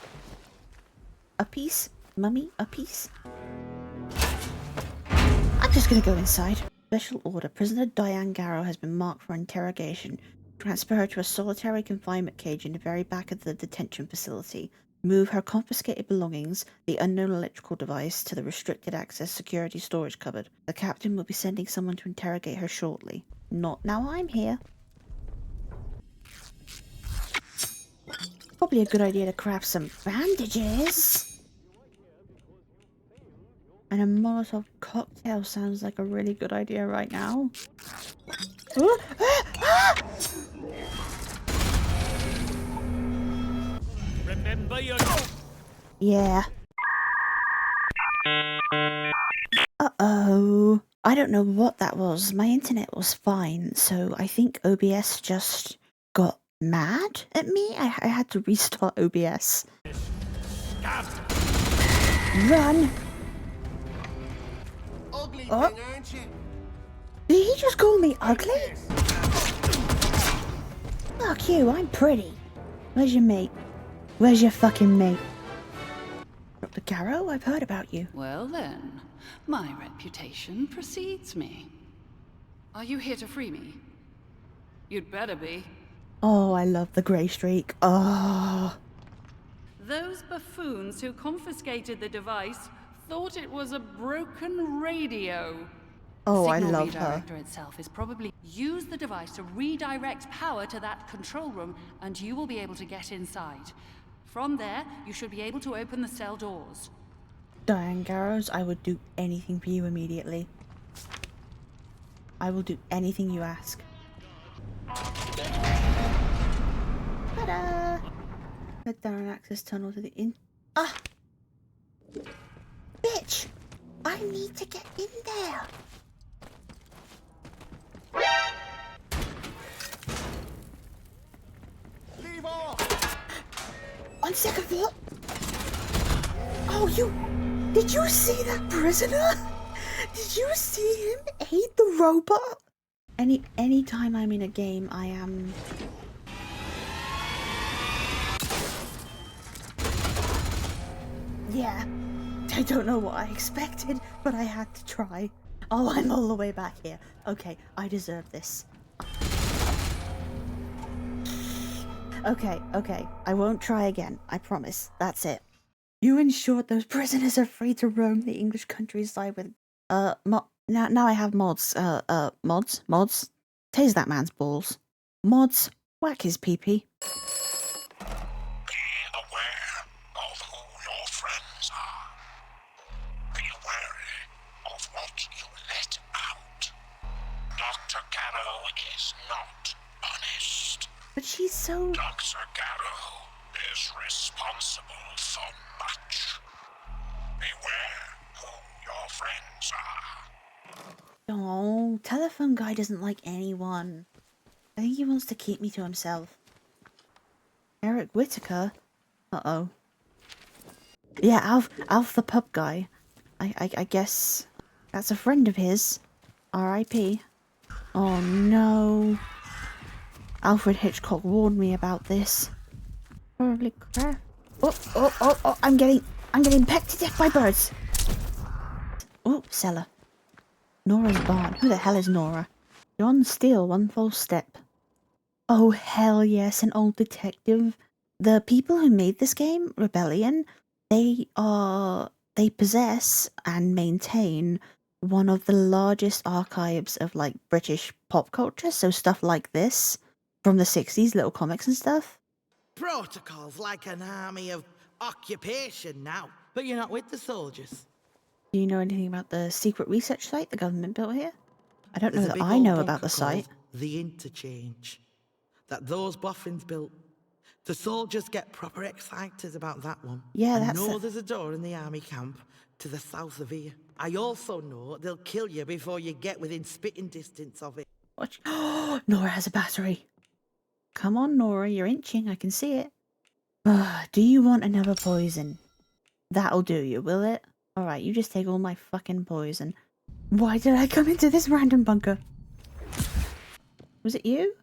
A piece? Mummy? A piece? I'm just gonna go inside. Special order. Prisoner Diane Garrow has been marked for interrogation. Transfer her to a solitary confinement cage in the very back of the detention facility. Move her confiscated belongings, the unknown electrical device, to the restricted access security storage cupboard. The captain will be sending someone to interrogate her shortly. Not now I'm here. Probably a good idea to craft some bandages. And a Molotov cocktail sounds like a really good idea right now. Remember your... Yeah. Uh-oh. I don't know what that was. My internet was fine, so I think OBS just got mad at me. I had to restart OBS. Run! Ugly thing, aren't you? Did he just call me ugly? Fuck you, I'm pretty. Where's your mate? Where's your fucking mate? Dr. Garrow, I've heard about you. Well then, my reputation precedes me. Are you here to free me? You'd better be. Oh, I love the grey streak. Oh. Those buffoons who confiscated the device thought it was a broken radio. Oh, I Signal love her. redirector itself is probably use the device to redirect power to that control room, and you will be able to get inside. From there, you should be able to open the cell doors. Diane Garrows, I would do anything for you immediately. I will do anything you ask. Ta-da! Head down an access tunnel to the Ah! Bitch! I need to get in there! Leave off! On second thought! Oh, you Did you see that prisoner? Did you see him aid the robot? Any time I'm in a game, I am... Yeah, I don't know what I expected, but I had to try. Oh, I'm all the way back here. Okay, I deserve this. Okay, I won't try again. I promise. That's it. You ensured those prisoners are free to roam the English countryside with, now I have mods. Mods. Tase that man's balls. Mods, whack his pee-pee. Be aware of who your friends are. Be wary of what you let out. Dr. Garrow is not honest. But she's so... Dr. Garrow is responsible for much. Beware who your friends are. Oh, telephone guy doesn't like anyone. I think he wants to keep me to himself. Eric Whittaker? Uh-oh. Yeah, Alf the pub guy. I guess that's a friend of his. R.I.P. Oh no. Alfred Hitchcock warned me about this. Holy crap. Oh, I'm getting pecked to death by birds. Oh, cellar. Nora's barn. Who the hell is Nora? John Steele, one false step. Oh, hell yes, an old detective. The people who made this game, Rebellion, they possess and maintain one of the largest archives of, like, British pop culture, so stuff like this from the 60s, little comics and stuff. Protocol's like an army of occupation now, but you're not with the soldiers. Do you know anything about the secret research site the government built here? I don't know There's a that big I old know bunker about the site. called the Interchange that those boffins built. The soldiers get proper excited about that one. Yeah, I that's know there's a door in the army camp to the south of here. I also know they'll kill you before you get within spitting distance of it. Watch. Nora has a battery. Come on, Nora, you're inching. I can see it. Do you want another poison? That'll do you, will it? Alright, you just take all my fucking poison. Why did I come into this random bunker? Was it you?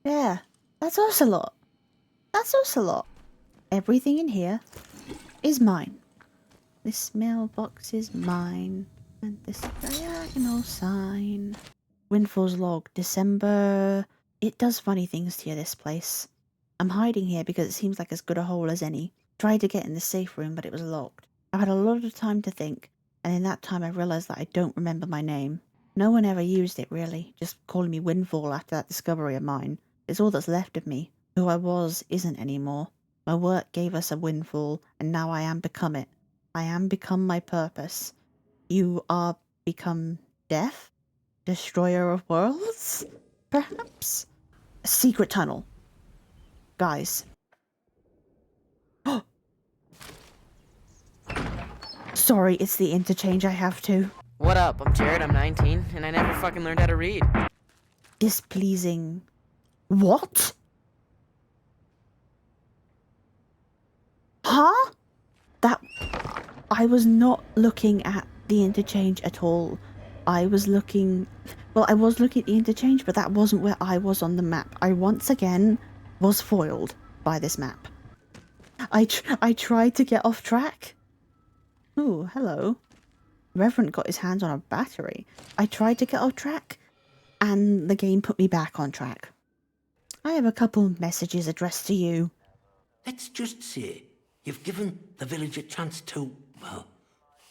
Yeah, that's Ocelot. That's Ocelot. Everything in here is mine. This mailbox is mine. And this diagonal sign. Windfall's log, December. It does funny things to you, this place. I'm hiding here because it seems like as good a hole as any. Tried to get in the safe room, but it was locked. I've had a lot of time to think, and in that time I realised that I don't remember my name. No one ever used it, really, just calling me Windfall after that discovery of mine. It's all that's left of me. Who I was isn't anymore. My work gave us a windfall, and now I am become it. I am become my purpose. You are become death? Destroyer of worlds? Perhaps? A secret tunnel. Guys. Sorry, it's the interchange, I have to. What up? I'm Jared, I'm 19, and I never fucking learned how to read. Displeasing. What? Huh? I was not looking at the interchange at all. I was looking at the interchange, but that wasn't where I was on the map. I once again was foiled by this map. I tried to get off track. Ooh, hello. Reverend got his hands on a battery. I tried to get off track, and the game put me back on track. I have a couple messages addressed to you. Let's just say you've given the village a chance to, well,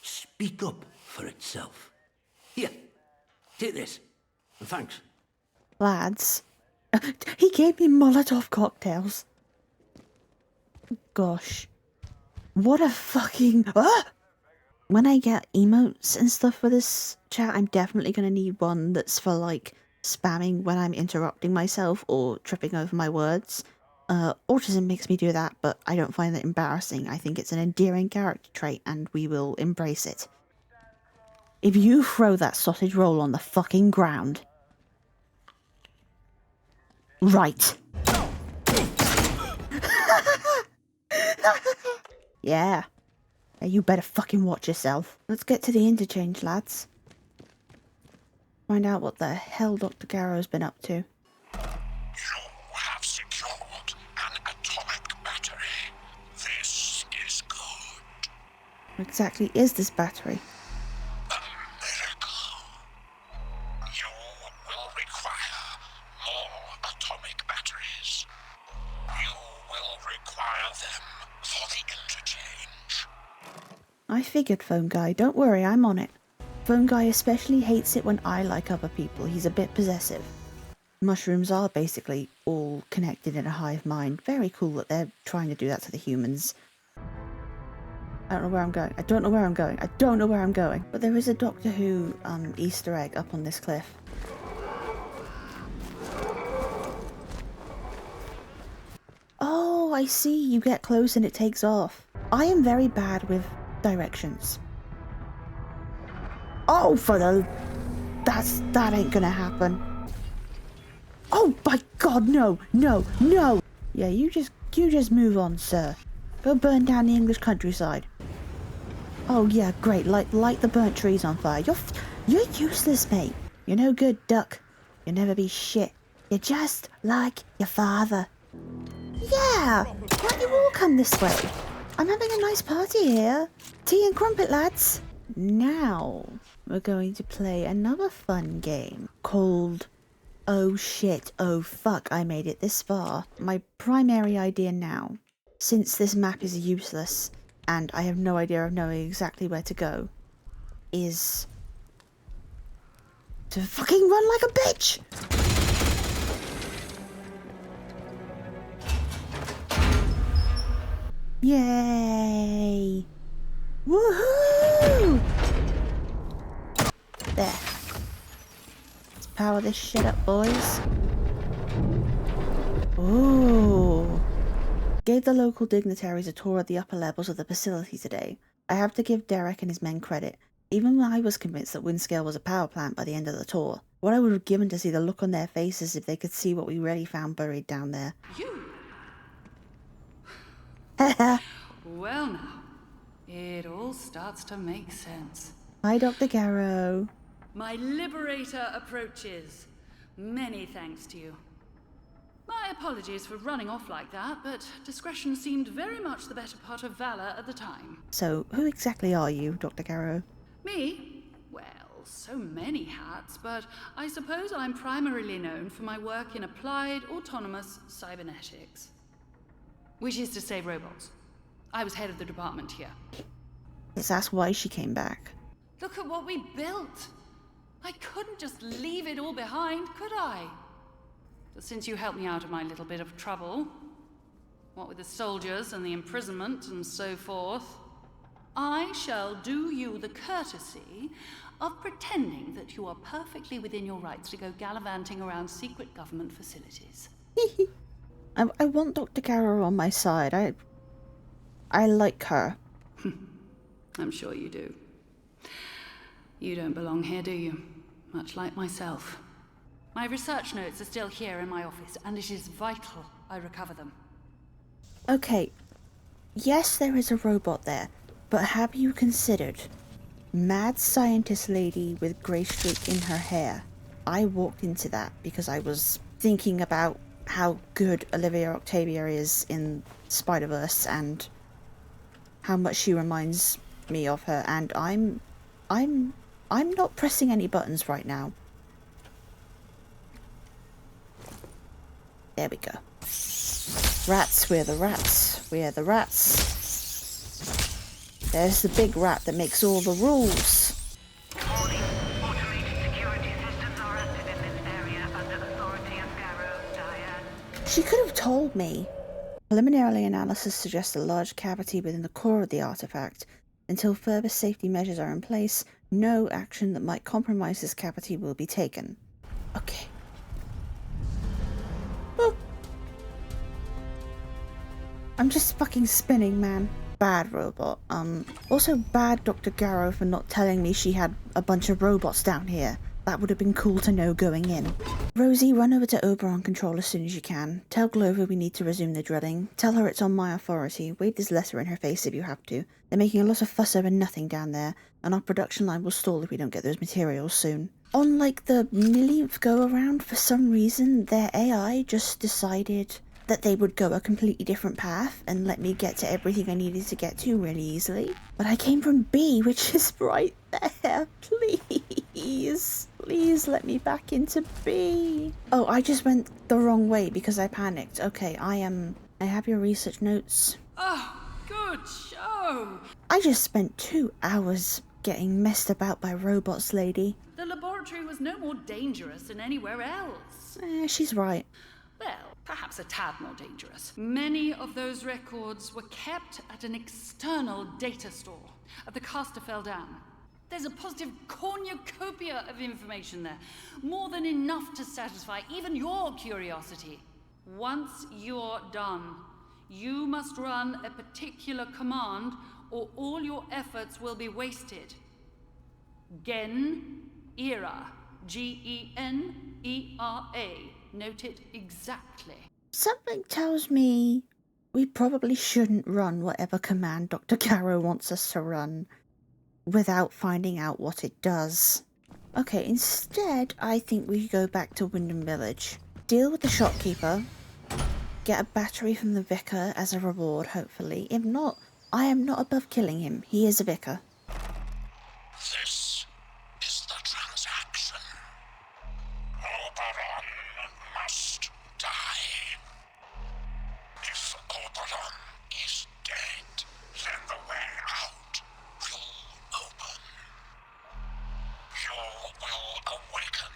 speak up for itself. Here, take this, and thanks. Lads. He gave me Molotov cocktails. Gosh. What a fucking... Ah! When I get emotes and stuff for this chat, I'm definitely going to need one that's for, like, spamming when I'm interrupting myself or tripping over my words. Autism makes me do that, but I don't find that embarrassing. I think it's an endearing character trait, and we will embrace it. If you throw that sausage roll on the fucking ground... Right. Yeah. Yeah, you better fucking watch yourself. Let's get to the interchange, lads. Find out what the hell Dr. Garrow's been up to. You have secured an atomic battery. This is good. What exactly is this battery? You will require more atomic batteries. You will require them for the interchange. I figured, Phone Guy. Don't worry, I'm on it. Phone Guy especially hates it when I like other people. He's a bit possessive. Mushrooms are basically all connected in a hive mind. Very cool that they're trying to do that to the humans. I don't know where I'm going. I don't know where I'm going. I don't know where I'm going. But there is a Doctor Who Easter egg up on this cliff. Oh, I see. You get close and it takes off. I am very bad with directions. Oh, for the... That ain't gonna happen. Oh, by God, no, no, no! Yeah, you just move on, sir. Go burn down the English countryside. Oh, yeah, great. Light the burnt trees on fire. You're useless, mate. You're no good, duck. You'll never be shit. You're just like your father. Yeah! Why don't you all come this way? I'm having a nice party here. Tea and crumpet, lads. Now, we're going to play another fun game called... Oh shit, oh fuck, I made it this far. My primary idea now, since this map is useless, and I have no idea of knowing exactly where to go, is... to fucking run like a bitch! Yay! Woohoo! There. Let's power this shit up, boys. Ooh. Gave the local dignitaries a tour of the upper levels of the facility today. I have to give Derek and his men credit. Even I was convinced that Windscale was a power plant by the end of the tour. What I would have given to see the look on their faces if they could see what we really found buried down there. Well now, it all starts to make sense. Hi, Dr. Garrow. My liberator approaches. Many thanks to you. My apologies for running off like that, but discretion seemed very much the better part of valor at the time. So, who exactly are you, Dr. Garrow? Me? Well, so many hats, but I suppose I'm primarily known for my work in applied autonomous cybernetics. Which is to say robots. I was head of the department here. Let's ask why she came back. Look at what we built! I couldn't just leave it all behind, could I? But since you helped me out of my little bit of trouble, what with the soldiers and the imprisonment and so forth, I shall do you the courtesy of pretending that you are perfectly within your rights to go gallivanting around secret government facilities. I want Dr. Garrow on my side. I like her. I'm sure you do. You don't belong here, do you? Much like myself. My research notes are still here in my office, and it is vital I recover them. Okay. Yes, there is a robot there, but have you considered mad scientist lady with grey streak in her hair? I walked into that because I was thinking about how good Olivia Octavia is in Spider-Verse and how much she reminds me of her, and I'm not pressing any buttons right now. There we go. Rats, we're the rats. We're the rats. There's the big rat that makes all the rules. She could have told me. Preliminary analysis suggests a large cavity within the core of the artifact. Until further safety measures are in place, no action that might compromise this cavity will be taken. Okay. Oh. I'm just fucking spinning, man. Bad robot. Also bad Dr. Garrow for not telling me she had a bunch of robots down here. that would have been cool to know going in. Rosie, run over to Oberon Control as soon as you can. Tell Glover we need to resume the drilling. Tell her it's on my authority. Wave this letter in her face if you have to. They're making a lot of fuss over nothing down there, and our production line will stall if we don't get those materials soon. On like the millionth go around, for some reason, their AI just decided that they would go a completely different path and let me get to everything I needed to get to really easily. But I came from B, which is right there. Please. Please let me back into B. Oh, I just went the wrong way because I panicked. Okay, I have your research notes. Oh, good show. I just spent 2 hours getting messed about by robots, lady. The laboratory was no more dangerous than anywhere else. She's right. Well, perhaps a tad more dangerous. Many of those records were kept at an external data store at the Casterfell Dam. There's a positive cornucopia of information there, more than enough to satisfy even your curiosity. Once you're done, you must run a particular command or all your efforts will be wasted. Gen-Era. Genera. Note it exactly. Something tells me we probably shouldn't run whatever command Dr. Caro wants us to run without finding out what it does. Okay, instead, I think we go back to Wyndham Village. Deal with the shopkeeper. Get a battery from the vicar as a reward, hopefully. If not, I am not above killing him. He is a vicar. This is the transaction. Oberon must die. If Oberon is dead, then the way out will open. You will awaken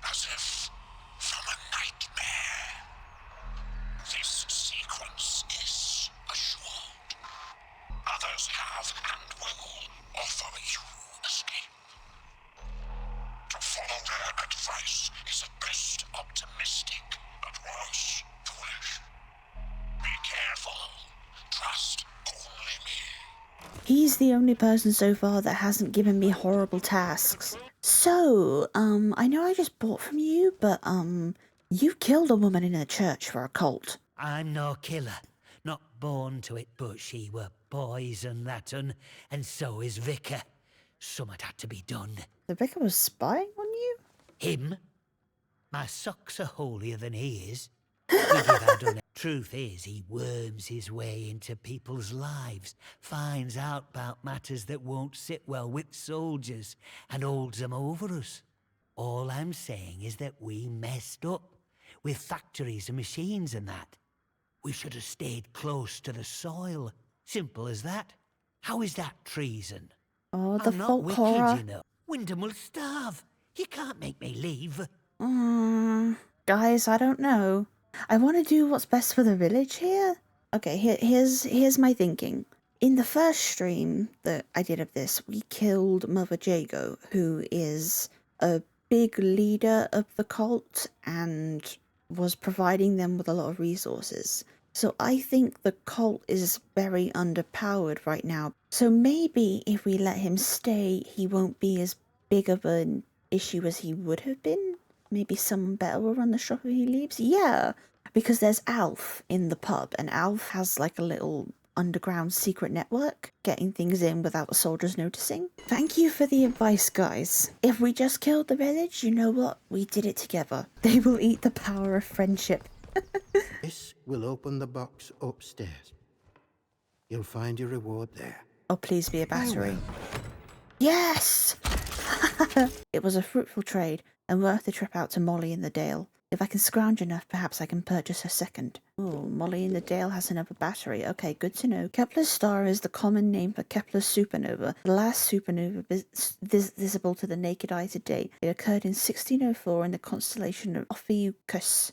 as if from a nightmare. This sequence is assured. Others have and will offer you escape. To follow their advice is at best optimistic, at worst foolish. Be careful. Trust only me. He's the only person so far that hasn't given me horrible tasks. So, I know I just bought from you, but, you killed a woman in a church for a cult. I'm no killer. Not born to it, but she were poison that un, and so is Vicar. Summat had to be done. The vicar was spying on you? Him? My socks are holier than he is. We give our done. Truth is, he worms his way into people's lives, finds out about matters that won't sit well with soldiers, and holds them over us. All I'm saying is that we messed up, with factories and machines and that. We should have stayed close to the soil. Simple as that. How is that treason? Oh, the I'm not folk wicked, horror. you know. Wyndham will starve. You can't make me leave. Guys, I don't know. I want to do what's best for the village here. Okay, here's my thinking. In the first stream that I did of this, we killed Mother Jago, who is a big leader of the cult and was providing them with a lot of resources. So I think the cult is very underpowered right now. So maybe if we let him stay, he won't be as big of an issue as he would have been. Maybe someone better will run the shop if he leaves. Yeah, because there's Alf in the pub, and Alf has like a little underground secret network, getting things in without the soldiers noticing. Thank you for the advice, guys. If we just killed the village, you know what? We did it together. They will eat the power of friendship. This will open the box upstairs. You'll find your reward there. Oh, please be a battery. Yes! It was a fruitful trade, and worth the trip out to Molly in the Dale. If I can scrounge enough, perhaps I can purchase her second. Oh, Molly in the Dale has another battery. Okay, good to know. Kepler's star is the common name for Kepler's supernova, the last supernova visible to the naked eye today. It occurred in 1604 in the constellation of Ophiuchus,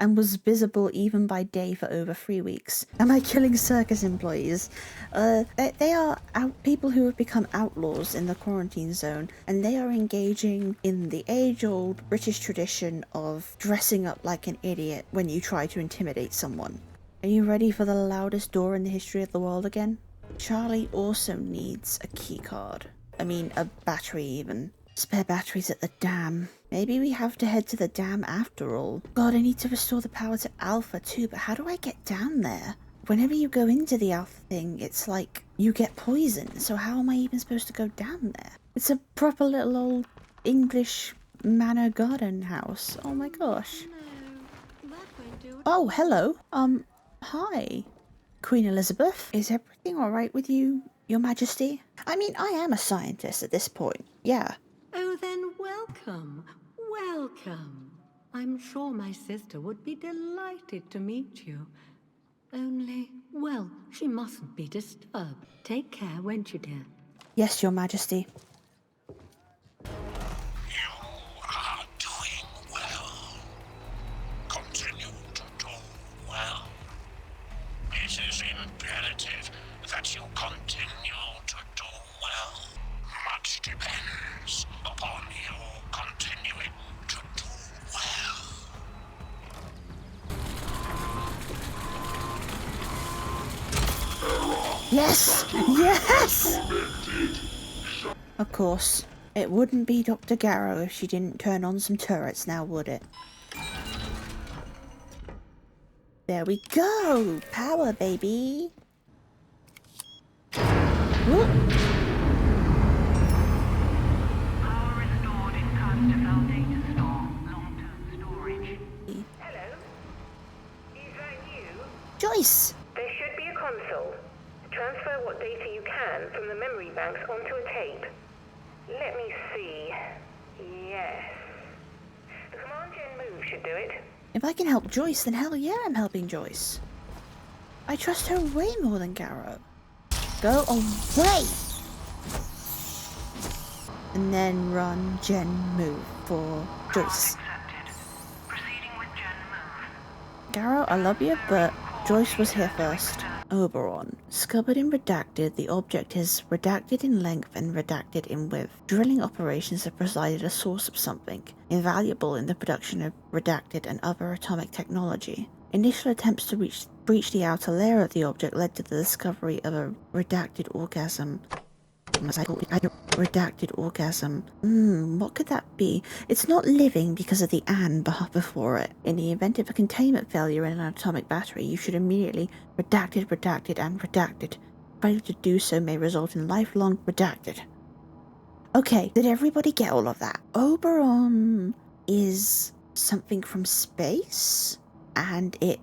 and was visible even by day for over 3 weeks. Am I killing circus employees? They are people who have become outlaws in the quarantine zone, and they are engaging in the age-old British tradition of dressing up like an idiot when you try to intimidate someone. Are you ready for the loudest door in the history of the world again? Charlie also needs a key card. I mean, a battery even. Spare batteries at the dam. Maybe we have to head to the dam after all. God, I need to restore the power to Alpha too, but how do I get down there? Whenever you go into the Alpha thing, it's like you get poisoned, so how am I even supposed to go down there? It's a proper little old English manor garden house. Oh my gosh. Oh, hello. Hi. Queen Elizabeth. Is everything alright with you, Your Majesty? I mean, I am a scientist at this point. Yeah. Oh, then welcome. Welcome. I'm sure my sister would be delighted to meet you. Only, well, she mustn't be disturbed. Take care, won't you, dear? Yes, Your Majesty. You are doing well. Continue to do well. It is imperative that you continue to do well. Much depends upon you continuing to do well. Yes! Yes! Of course. It wouldn't be Dr. Garrow if she didn't turn on some turrets now, would it? There we go! Power, baby! Whoop. Power restored in Atomfall data store, long-term storage. Hello? Is that you? Joyce! There should be a console. Transfer what data you can from the memory banks onto a tape. Let me see. Yes. The command gen move should do it. If I can help Joyce, then hell yeah, I'm helping Joyce. I trust her way more than Garrow. Go away! And then run gen move for Joyce. Garrow, I love you, but Joyce was here first. Oberon. Scuppered in redacted, the object is redacted in length and redacted in width. Drilling operations have provided a source of something, invaluable in the production of redacted and other atomic technology. Initial attempts to breach the outer layer of the object led to the discovery of a redacted orgasm. Redacted orgasm. What could that be? It's not living because of the "and" before it. In the event of a containment failure in an atomic battery, you should immediately redacted, and redacted. Failure to do so may result in lifelong redacted. Okay, did everybody get all of that? Oberon is something from space, and it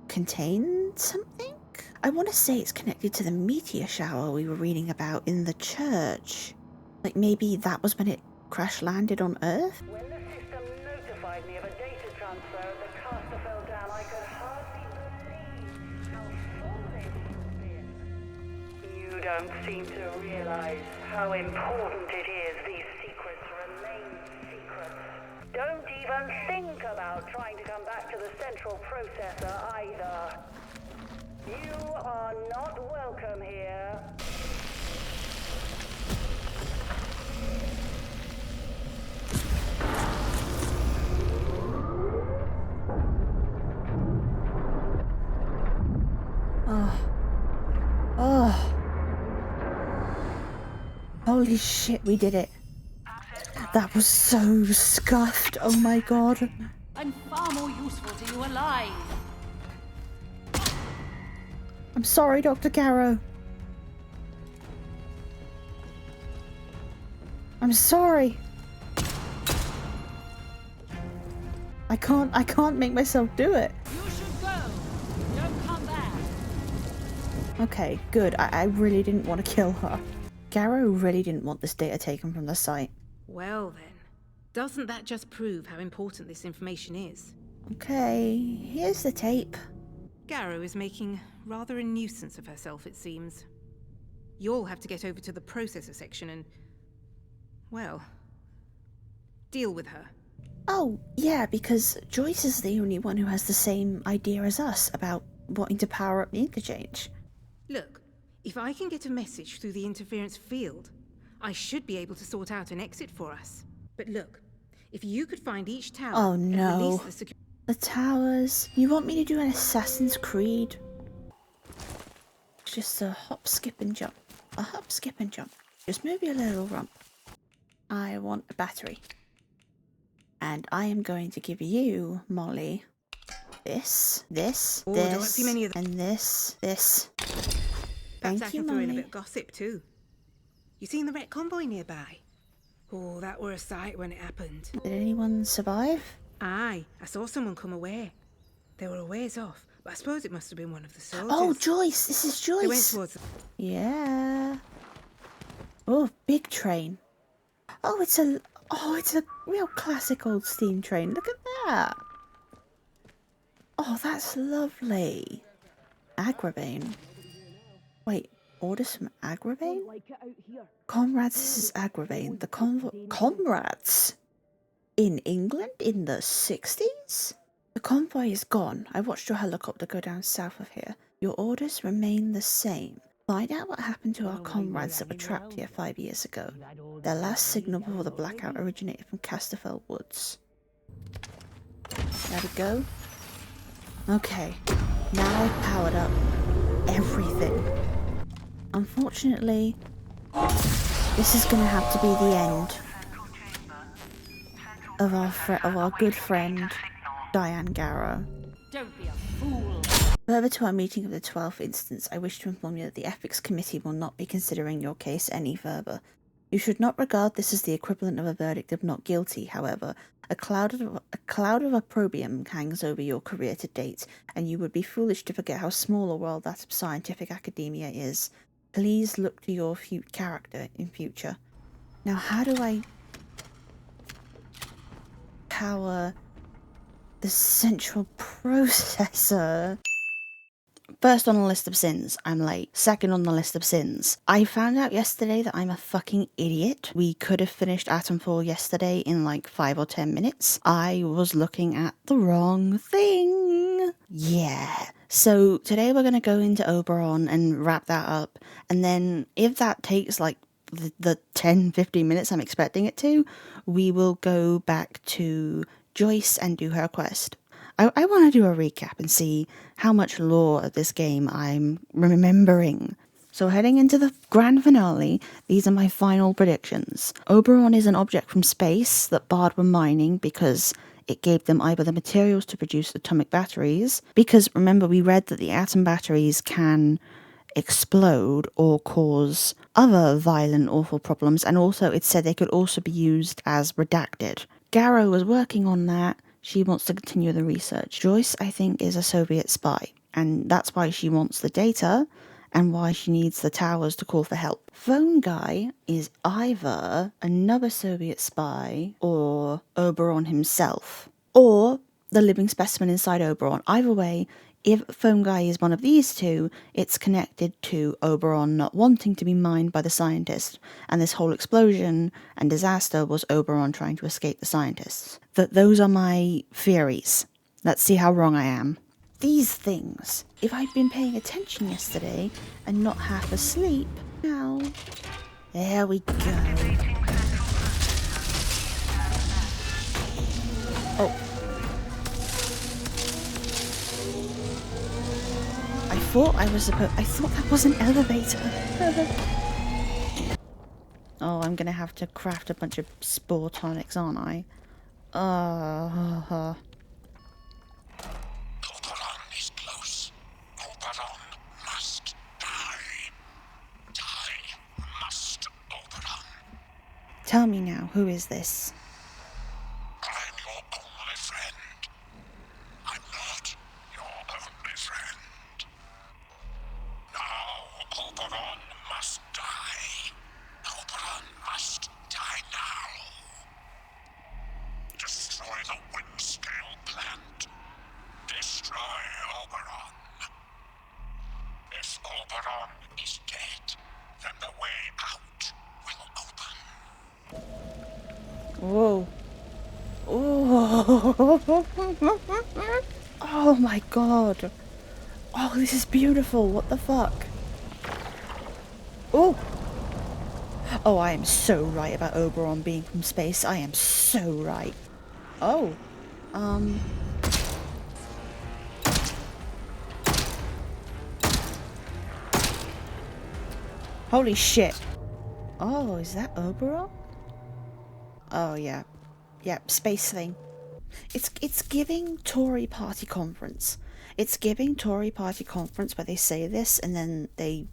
contains something? I want to say it's connected to the meteor shower we were reading about in the church. Like maybe that was when it crash landed on Earth? When the system notified me of a data transfer at the Casterfell Dam, I could hardly believe how foolish it's been. You don't seem to realize how important it is these secrets remain secrets. Don't even think about trying to come back to the central processor either. You are not welcome here. Oh. Holy shit, we did it. That was so scuffed. Oh my god. And far more useful to you alive. I'm sorry, Dr. Garrow. I'm sorry. I can't make myself do it. You should go. Don't come back. Okay, good. I really didn't want to kill her. Garrow really didn't want this data taken from the site. Well then, doesn't that just prove how important this information is? Okay, here's the tape. Garrow is making rather a nuisance of herself, it seems. You'll have to get over to the processor section and, well, deal with her. Oh, yeah, because Joyce is the only one who has the same idea as us about wanting to power up the interchange. Look, if I can get a message through the interference field, I should be able to sort out an exit for us. But look, if you could find each tower Oh and no. release The towers. You want me to do an Assassin's Creed? Just a hop, skip and jump. A hop, skip and jump. Just move your little rump. I want a battery. And I am going to give you, Molly, this, Don't see many of and this. Perhaps Thank I you, can throw in a Molly. bit of gossip too. You seen the wreck convoy nearby? Oh, that were a sight when it happened. Did anyone survive? Aye, I saw someone come away. They were a ways off, but I suppose it must have been one of the soldiers. Oh, Joyce! This is Joyce! They went towards the... Yeah. Oh, big train. Oh, it's a real classic old steam train. Look at that. Oh, that's lovely. Agravain. Wait, orders from Agravain? Comrades, this is Agravain. The Comrades? In England in the 60s? The convoy is gone. I watched your helicopter go down south of here. Your orders remain the same. Find out what happened to our comrades that were trapped here 5 years ago. Their last signal before the blackout originated from Casterfell Woods. There we go. Okay, now I've powered up everything. Unfortunately, this is going to have to be the end of our good friend Diane Garrow. Don't be a fool. Further to our meeting of the 12th instance, I wish to inform you that the Ethics Committee will not be considering your case any further. You should not regard this as the equivalent of a verdict of not guilty, however. A cloud of opprobrium hangs over your career to date, and you would be foolish to forget how small a world that of scientific academia is. Please look to your character in future. Now, how do I power the central processor? First on the list of sins, I'm late. Second on the list of sins, I found out yesterday that I'm a fucking idiot. We could have finished Atomfall yesterday in like 5 or 10 minutes. I was looking at the wrong thing. Yeah. So today we're going to go into Oberon and wrap that up. And then if that takes like the 10-15 minutes I'm expecting it to, we will go back to Joyce and do her quest. I want to do a recap and see how much lore of this game I'm remembering. So heading into the grand finale, these are my final predictions. Oberon is an object from space that Bard were mining because it gave them either the materials to produce atomic batteries, because remember we read that the atom batteries can explode or cause other violent, awful problems, and also it said they could also be used as redacted. Garrow was working on that. She wants to continue the research. Joyce, I think, is a Soviet spy, and that's why she wants the data and why she needs the towers to call for help. Phone Guy is either another Soviet spy or Oberon himself, or the living specimen inside Oberon. Either way, if Phone Guy is one of these two, it's connected to Oberon not wanting to be mined by the scientist, and this whole explosion and disaster was Oberon trying to escape the scientists. Those are my theories. Let's see how wrong I am. These things, if I'd been paying attention yesterday and not half asleep, now, there we go. Oh. I thought that was an elevator. Oh, I'm gonna have to craft a bunch of spore tonics, aren't I? Oberon is close. Oberon must die. Die must, Oberon. Tell me now, who is this? I'm your only friend. I'm not your only friend. Now, Oberon must die. Oberon must die now. Destroy the wind-scale plant. Destroy Oberon. If Oberon is dead, then the way out will open. Whoa. Oh my god. Oh, this is beautiful. What the fuck? Oh. Oh, I am so right about Oberon being from space. I am so right. Oh. Holy shit. Oh, is that Oberon? Oh, yeah. Yep, space thing. It's giving Tory party conference. It's giving Tory party conference where they say this and then they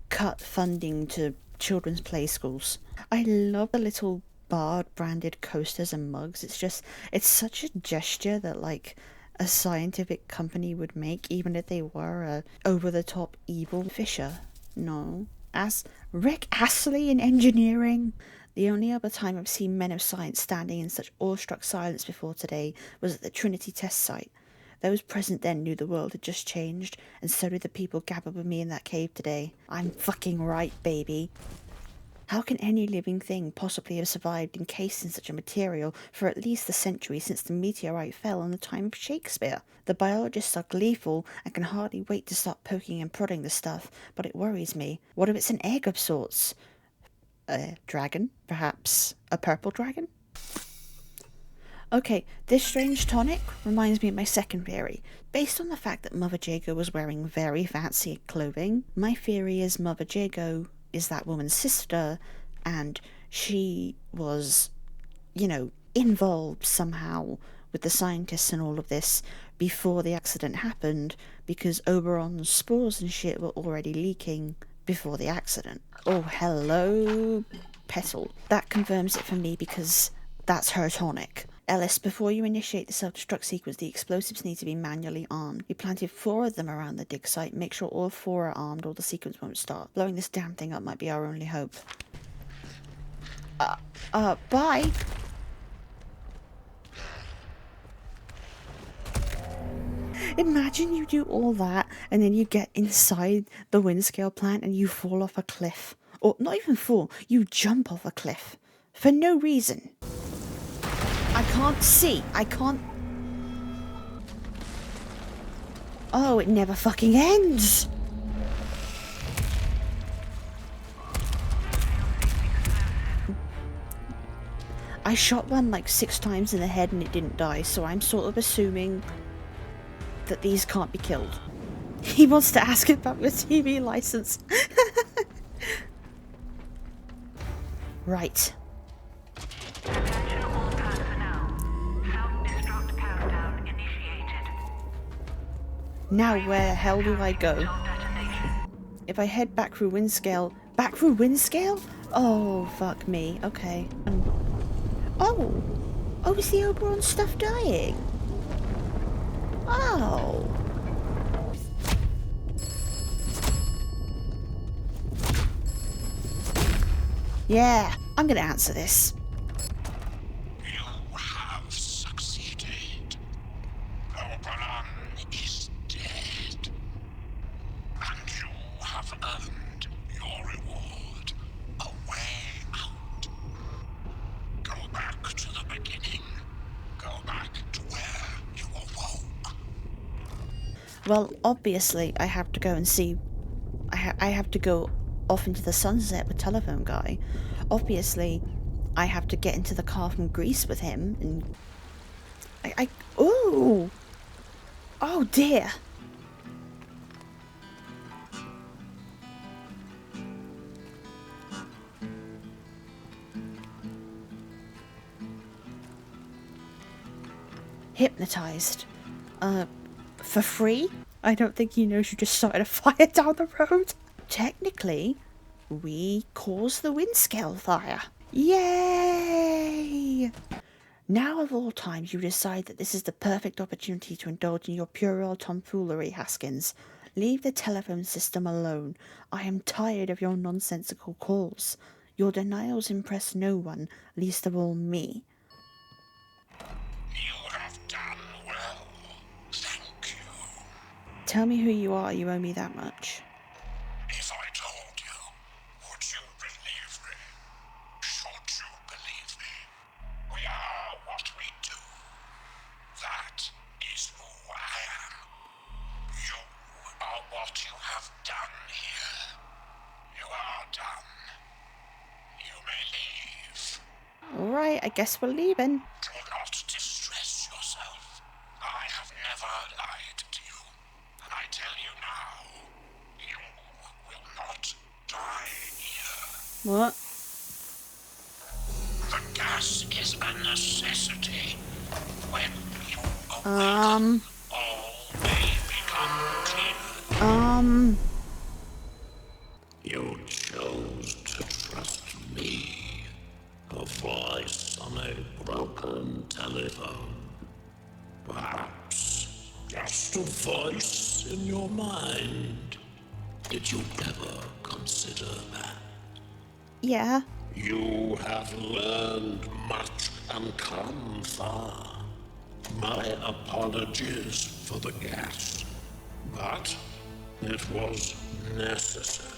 cut funding to children's play schools. I love the little Bard branded coasters and mugs. It's such a gesture that like a scientific company would make, even if they were a over the top evil Fisher. No. As Rick Astley in engineering. The only other time I've seen men of science standing in such awestruck silence before today was at the Trinity test site. Those present then knew the world had just changed, and so did the people gathered with me in that cave today. I'm fucking right, baby. How can any living thing possibly have survived encased in such a material for at least the century since the meteorite fell in the time of Shakespeare? The biologists are gleeful and can hardly wait to start poking and prodding the stuff, but it worries me. What if it's an egg of sorts? A dragon, perhaps a purple dragon? Okay, this strange tonic reminds me of my second theory. Based on the fact that Mother Jago was wearing very fancy clothing, my theory is Mother Jago is that woman's sister, and she was, involved somehow with the scientists and all of this before the accident happened, because Oberon's spores and shit were already leaking before the accident. Oh, hello, Petal. That confirms it for me because that's her tonic. Ellis, before you initiate the self-destruct sequence, the explosives need to be manually armed. We planted 4 of them around the dig site. Make sure all 4 are armed or the sequence won't start. Blowing this damn thing up might be our only hope. Bye! Imagine you do all that and then you get inside the Windscale plant and you fall off a cliff. Or not even fall, you jump off a cliff. For no reason. I can't see. I can't... Oh, it never fucking ends! I shot one like 6 times in the head and it didn't die, so I'm sort of assuming that these can't be killed. He wants to ask about the TV license. Right. Now where the hell do I go? If I head back through Windscale... Back through Windscale? Oh, fuck me. Okay. Oh! Oh, is the Oberon stuff dying? Oh! Yeah, I'm gonna answer this. You have succeeded. Oberon is dead. And you have earned your reward. A way out. Go back to the beginning. Go back to where you awoke. Well, obviously, I have to go and see... I have to go off into the sunset with Telephone Guy. Obviously, I have to get into the car from Greece with him, and... Ooh! Oh, dear! Hypnotized. For free? I don't think he knows you just started a fire down the road. Technically, we caused the Windscale fire. Yay! Now of all times you decide that this is the perfect opportunity to indulge in your puerile tomfoolery, Haskins. Leave the telephone system alone. I am tired of your nonsensical calls. Your denials impress no one, least of all me. You have done well. Thank you. Tell me who you are, you owe me that much. If I told you, would you believe me? Should you believe me? We are what we do. That is who I am. You are what you have done here. You are done. You may leave. Alright, I guess we're leaving. Do not distress yourself. I have never lied to you. And I tell you now, you will not die here. What? gas is a necessity. When you awaken, all may become clear. You chose to trust me. A voice on a broken telephone. Perhaps just a voice in your mind. Did you ever consider that? Yeah. You have learned much and come far. My apologies for the gas, but it was necessary.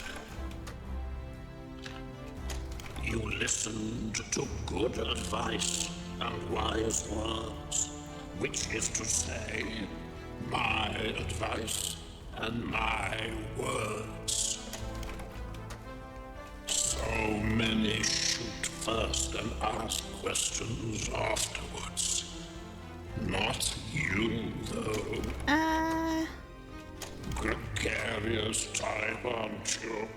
You listened to good advice and wise words, which is to say, my advice and my words. So many shoot first and ask questions afterwards. Not you, though. Gregarious type, aren't you?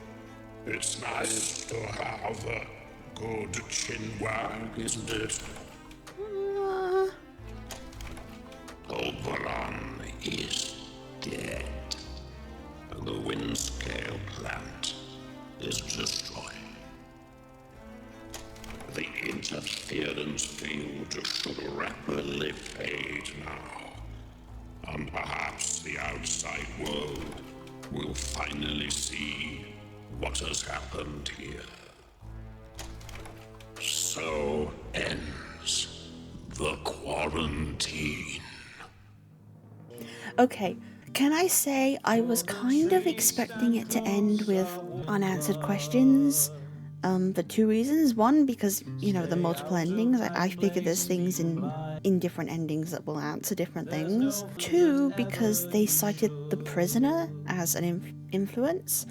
It's nice to have a good chinwag, isn't it? Oberon is dead, and the Windscale plant is destroyed. The interference field should rapidly fade now, and perhaps the outside world will finally see what has happened here. So ends the quarantine. Okay, can I say I was kind of expecting it to end with unanswered questions? For two reasons. One, because, you know, the multiple endings. I figure there's things in different endings that will answer different things. Two, because they cited the prisoner as an influence.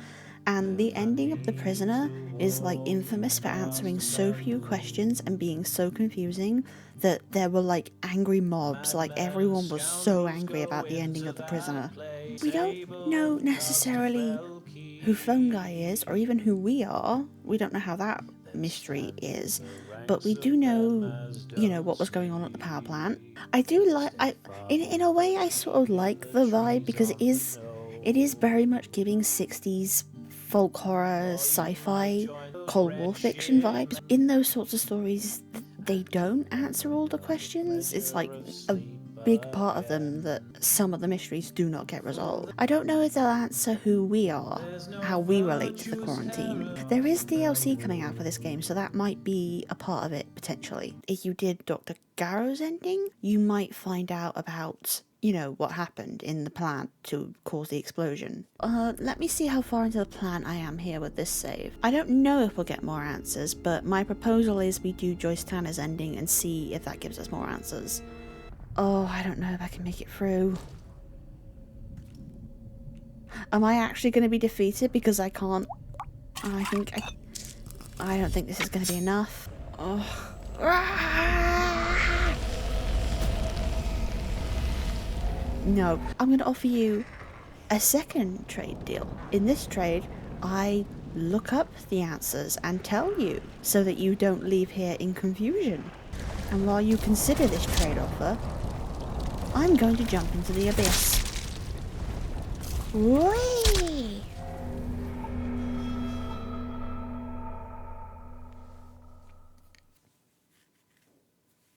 And the ending of The Prisoner is like infamous for answering so few questions and being so confusing that there were like angry mobs, like everyone was so angry about the ending of The Prisoner. We don't know necessarily who Phone Guy is, or even who we are. We don't know how that mystery is, but we do know, you know, what was going on at the power plant. I do like, in a way I sort of like the vibe, because it is very much giving 60s folk horror, sci-fi, Cold War fiction vibes. In those sorts of stories, they don't answer all the questions. It's like a big part of them that some of the mysteries do not get resolved. I don't know if they'll answer who we are, how we relate to the quarantine. There is DLC coming out for this game, so that might be a part of it, potentially. If you did Dr. Garrow's ending, you might find out about, you know, what happened in the plant to cause the explosion. Let me see how far into the plant I am here with this save. I don't know if we'll get more answers, but my proposal is we do Joyce Tanner's ending and see if that gives us more answers. Oh, I don't know if I can make it through. Am I actually going to be defeated because I can't? I don't think this is going to be enough. Oh. No, I'm going to offer you a second trade deal. In this trade, I look up the answers and tell you so that you don't leave here in confusion. And while you consider this trade offer, I'm going to jump into the abyss. Whee!